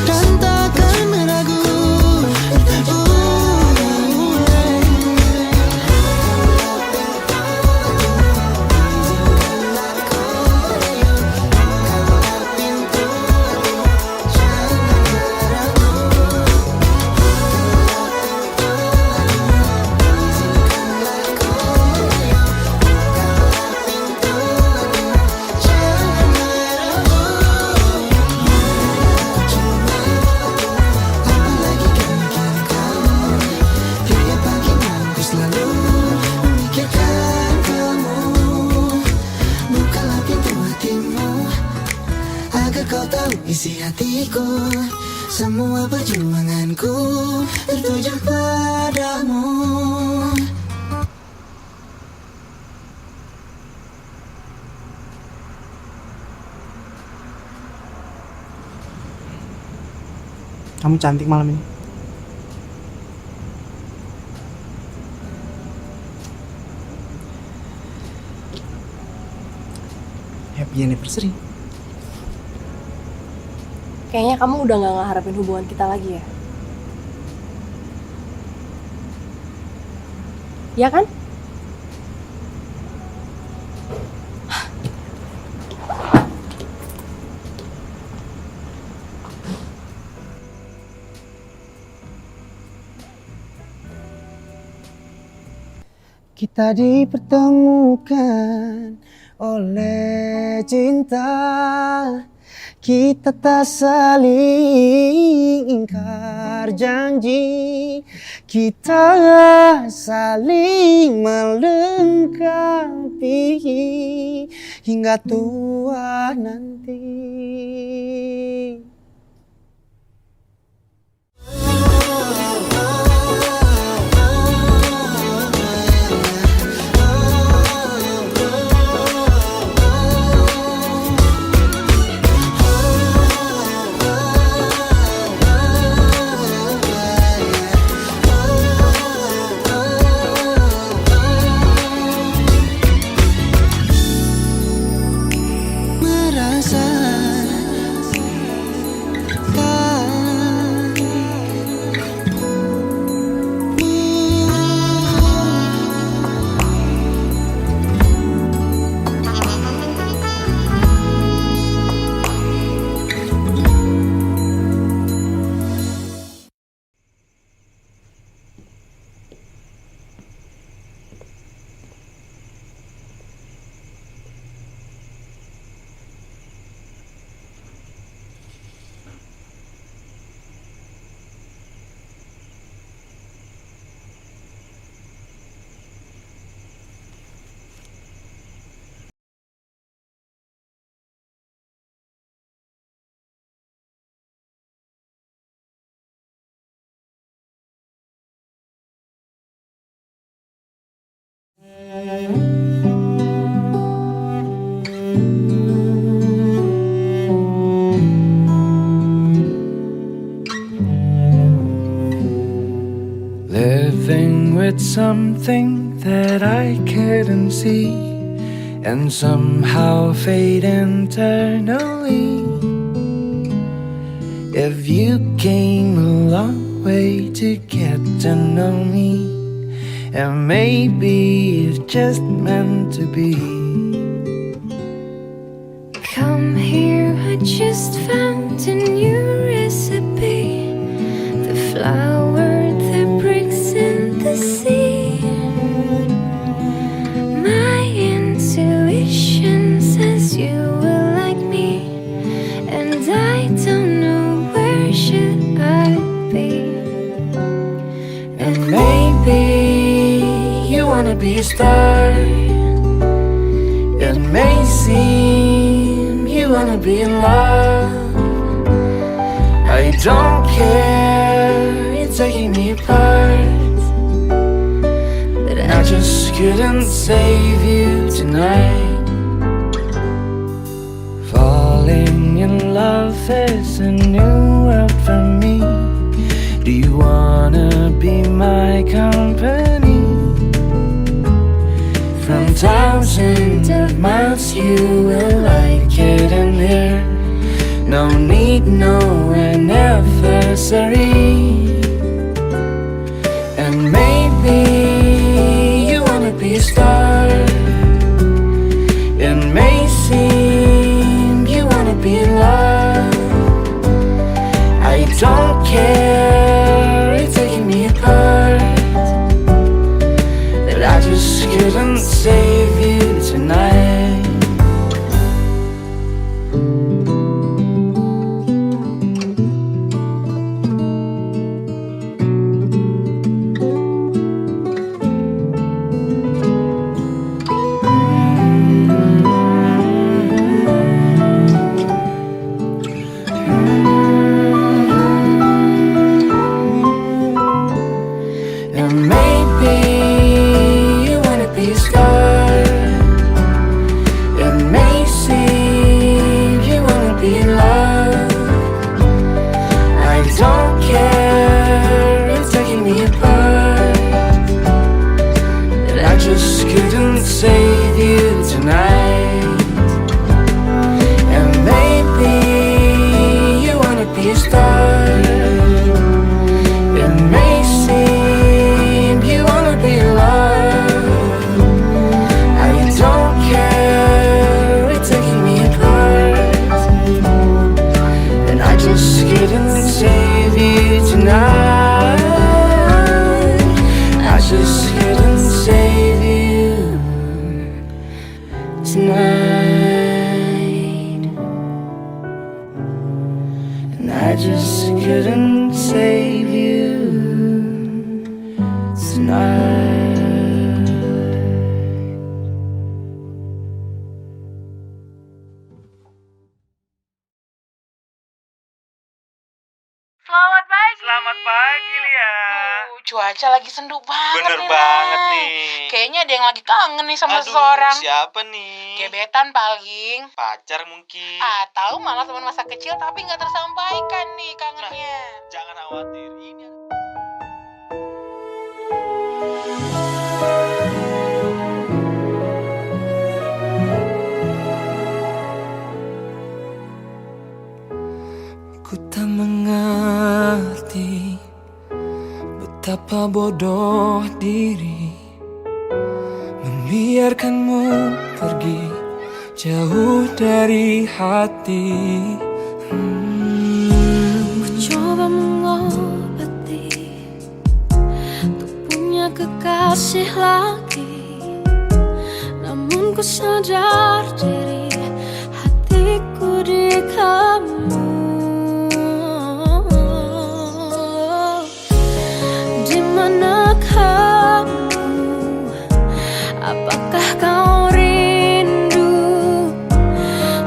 dan takkan meragu. Apalagi kan mikirin kamu. Tiap pagi malam ku selalu memikirkan kamu. Bukalah pintu hatimu agar kau tahu isi hatiku. Semua perjuanganku tertuju padamu. Kamu cantik malam ini. Happy anniversary. Kayaknya kamu udah gak ngeharapin hubungan kita lagi ya? Ya kan? Kita dipertemukan oleh cinta. Kita tak saling ingkar janji. Kita saling melengkapi hingga tua nanti. at something that I couldn't see, and somehow fade internally. If you came a long way to get to know me, and maybe it's just meant to be. Come here, I just found a new recipe. The flower that breaks in the sea. My intuition says you will like me, and I don't know where should I be. And maybe you wanna be a star. It may seem you wanna be in love. I don't care, it's taking me apart, but I just couldn't save you tonight. Falling in love is a new world for me. Do you wanna be my company? From thousands of miles you will like it in here. No need, no anniversary. And maybe you wanna be a star. It may seem you wanna be in love. I don't care, it's taking me apart, that I just couldn't save you tonight. And maybe you wanna be a star. It may seem you wanna be in love. I don't care, it's taking me apart, that I just couldn't save you tonight. And maybe you wanna be a star. It may seem you wanna be in love. I don't care, it's taking me apart, and I just couldn't save you tonight. I just couldn't save you tonight. And I just couldn't save you tonight. Selamat pagi, Lia. Cuaca lagi sendu banget Bener nih, banget Nay. nih. Kayaknya ada yang lagi kangen nih sama Aduh, seseorang. siapa nih? Gebetan paling. Pacar mungkin. Atau malah teman masa kecil tapi nggak tersampaikan nih kangennya. Jangan khawatir, ini Ku tak mengerti betapa bodoh diri membiarkanmu pergi jauh dari hati. Ku coba mengobati untuk punya kekasih lagi, namun ku sadar diri hatiku di kamu. Di mana kamu? Apakah kau rindu?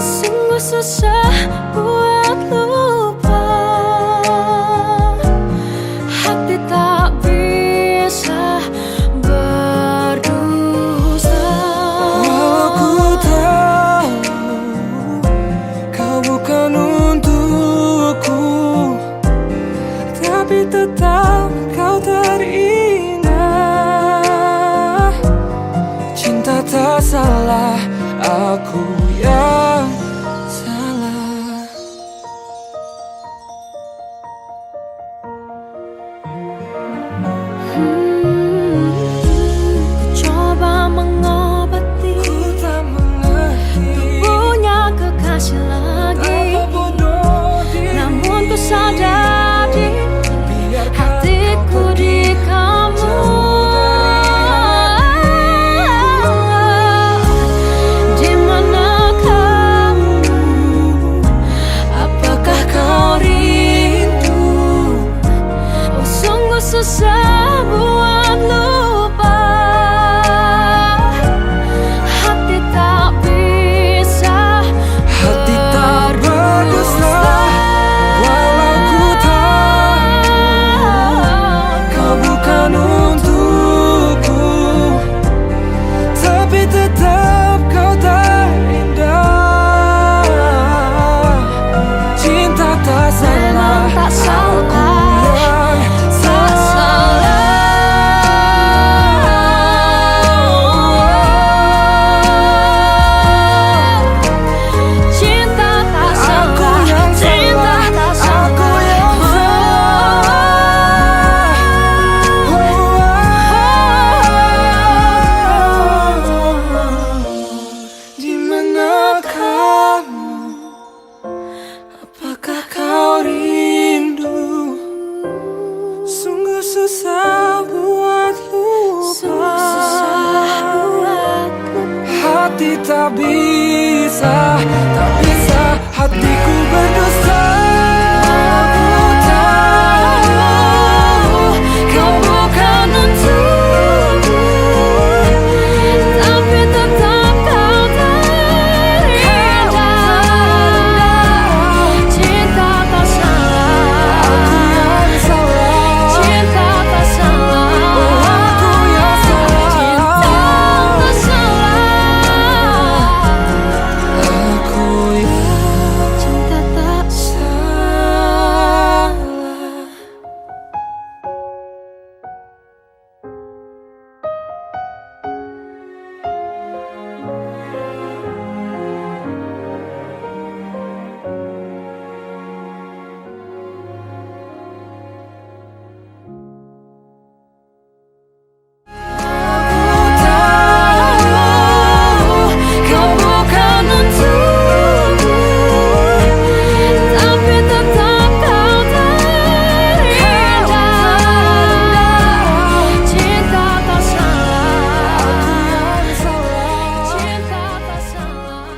Sungguh susah buat lupa. Hati tak bisa berdusta. Walau ku tahu kau bukan salah, aku yang salah. Ku coba mengobati, Ku tak mengerti punya kekasih lagi. apa bodoh diri. Namun ku sadari Biarkan hatiku di kamu. Di mana kamu? Apakah kau rindu? Oh, sungguh susah buat lupa. Hati tak bisa, Hati tak berdusta, walau ku tahu kau bukan untukku, tapi tetap kau tak indah. Cinta tak salah, memang tak salah. yang Tak salah. Cinta tak salah. yang Cinta salah, tak salah. aku yang Di mana kamu? Apakah kau rindu? Sungguh susah buat lupa. Hati tak bisa, tak bisa hatiku berdosa. Aku tahu Kau bukan untukku, tapi tetap kau terindah. Cinta tak salah, aku yang salah. cinta tak salah, Aku yang salah. cinta tak salah, Aku yang cinta tak salah. Kau bukan untukku, tapi tetap kau terindah. Cinta tak salah, cinta tak salah.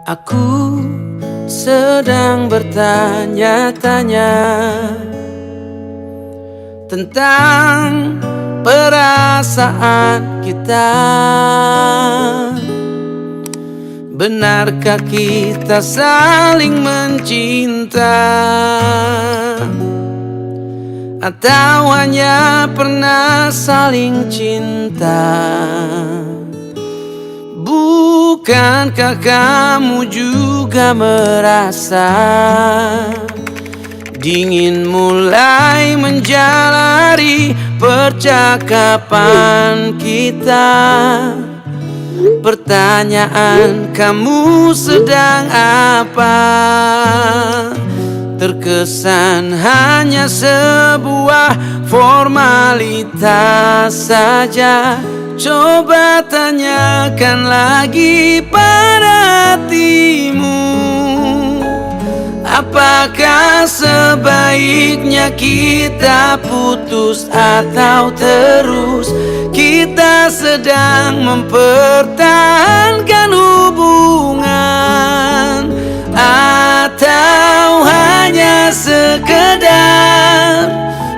Aku sedang bertanya-tanya tentang perasaan kita. Benarkah kita saling mencinta, atau hanya pernah saling cinta? Bukankah kamu juga merasa dingin mulai menjalari percakapan kita? Pertanyaan, kamu sedang apa? Terkesan hanya sebuah formalitas saja. Coba tanyakan lagi pada hatimu, apakah sebaiknya kita putus atau terus? Kita sedang mempertahankan hubungan, atau hanya sekedar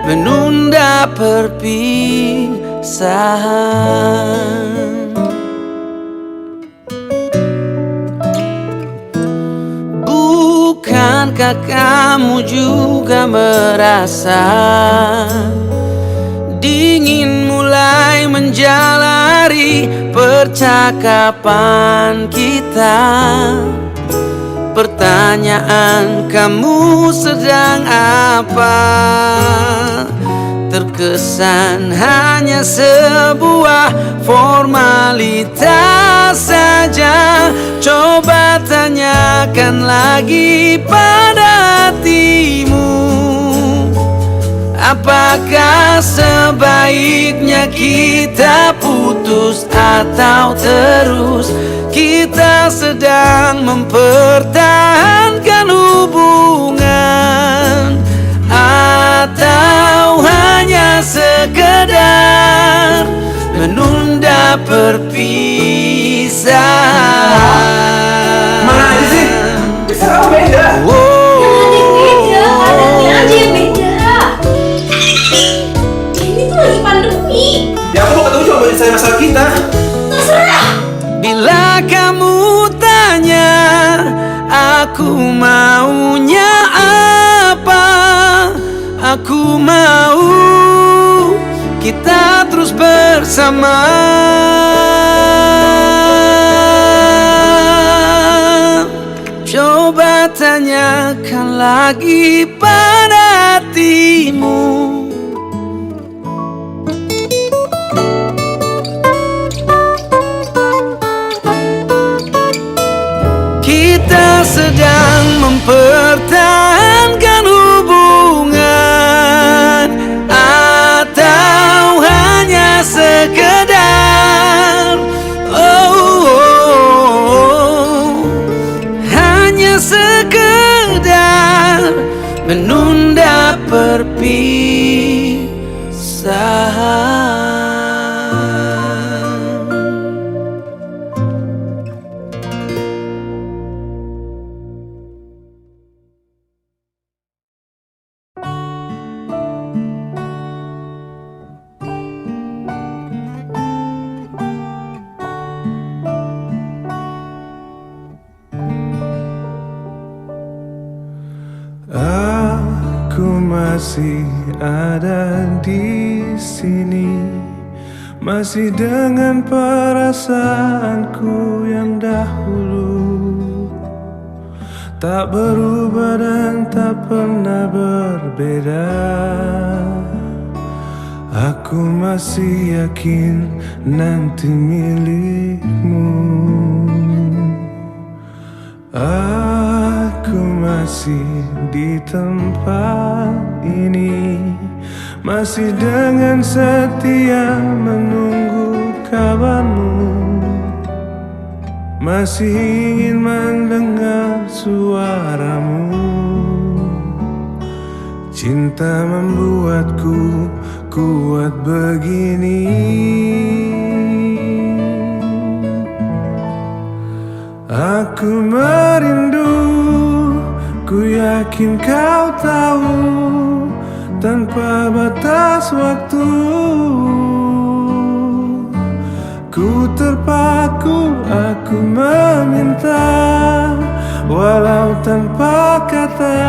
menunda perpisahan? perasaan. Bukankah kamu juga merasa dingin mulai menjalari percakapan kita? Pertanyaan, kamu sedang apa? Terkesan hanya sebuah formalitas saja. Coba tanyakan lagi pada hatimu, apakah sebaiknya kita putus atau terus? Kita sedang mempertahankan hubungan, atau hanya sekedar menunda perpisahan. Mana aja sih? Bisa kamu beda. Ya aku mau ketemu cuma buat saya masalah kita. Bila kamu tanya aku maunya apa, aku mau kita terus bersama. Coba tanyakan lagi pada hatimu. Kita sedang mempertahankan hubungan, atau hanya sekedar hanya sekedar menunda perpisahan. Aku masih ada di sini, masih dengan perasaanku yang dahulu, tak berubah dan tak pernah berbeda. Aku masih yakin nanti milikmu. Aku masih di tempat ini, masih dengan setia menunggu kabarmu, masih ingin mendengar suaramu. Cinta membuatku kuat begini. Aku merindu, ku yakin kau tahu, tanpa batas waktu. Ku terpaku, aku meminta, walau tanpa kata,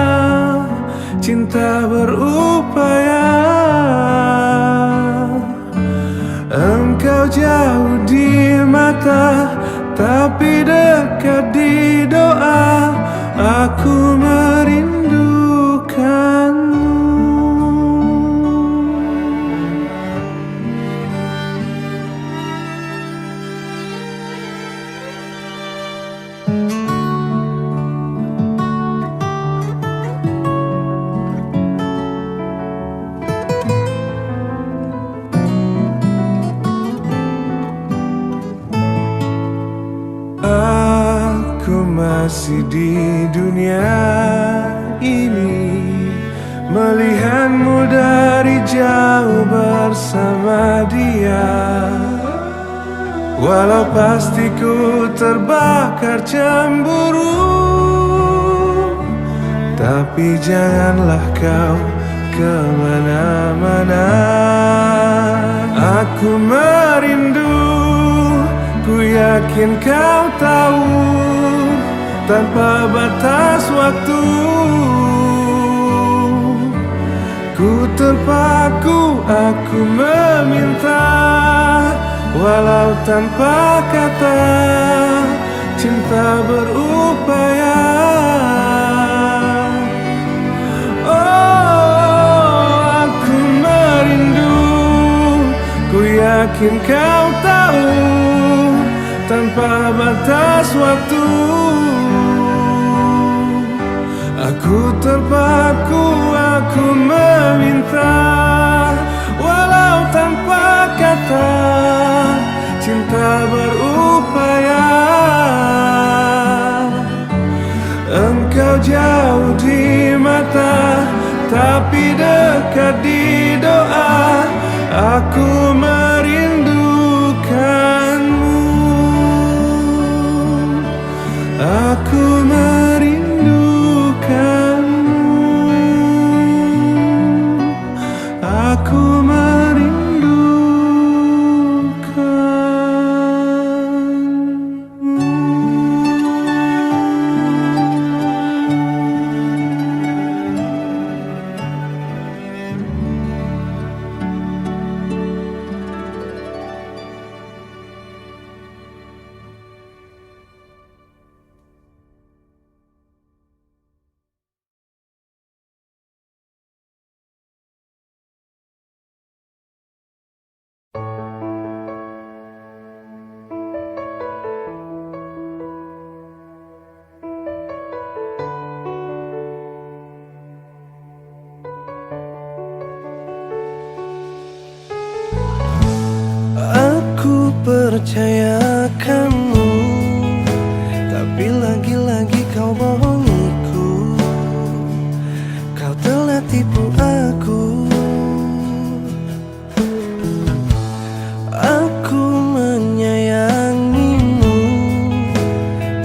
cinta berupaya. Engkau jauh di mata, tapi dekat di doa. Aku merindukanmu. Aku masih di dunia ini, melihatmu dari jauh bersama dia. Walau pasti ku terbakar cemburu, tapi janganlah kau kemana-mana. Aku merindu, ku yakin kau tahu, tanpa batas waktu. Ku terpaku, aku meminta, walau tanpa kata, cinta berupaya. Oh, aku merindu, ku yakin kau tahu, tanpa batas waktu. Aku terpaku, aku meminta, walau tanpa kata, cinta berupaya. Engkau jauh di mata, tapi dekat di doa. Aku merindukanmu, aku merindukanmu, aku percaya kamu, tapi lagi-lagi kau bohongiku. Kau telah tipu aku. Aku menyayangimu,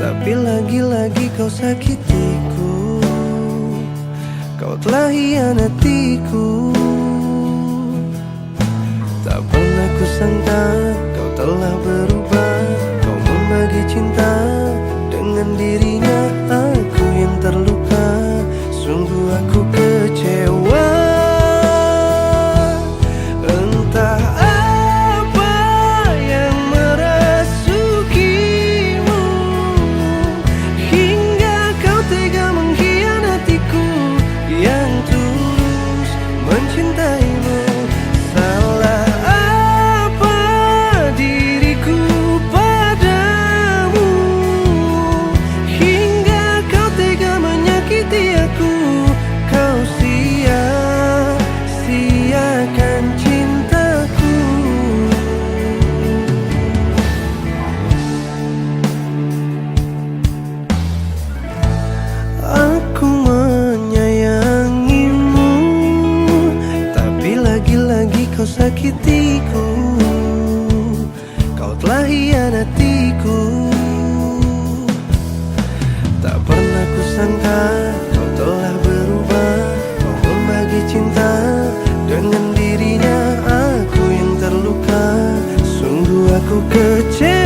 tapi lagi-lagi kau sakitiku. Kau telah hianatiku. Tak pernah kusangka telah berubah, kau membagi cinta dengan dirinya. Aku yang terluka, sungguh aku kecewa. Entah apa yang merasukimu, hingga kau tega mengkhianatiku yang tulus mencintaimu. Salah kau sakitiku, kau telah hianatiku. Tak pernah kusangka kau telah berubah, kau membagi cinta dengan dirinya. Aku yang terluka, sungguh aku kecewa.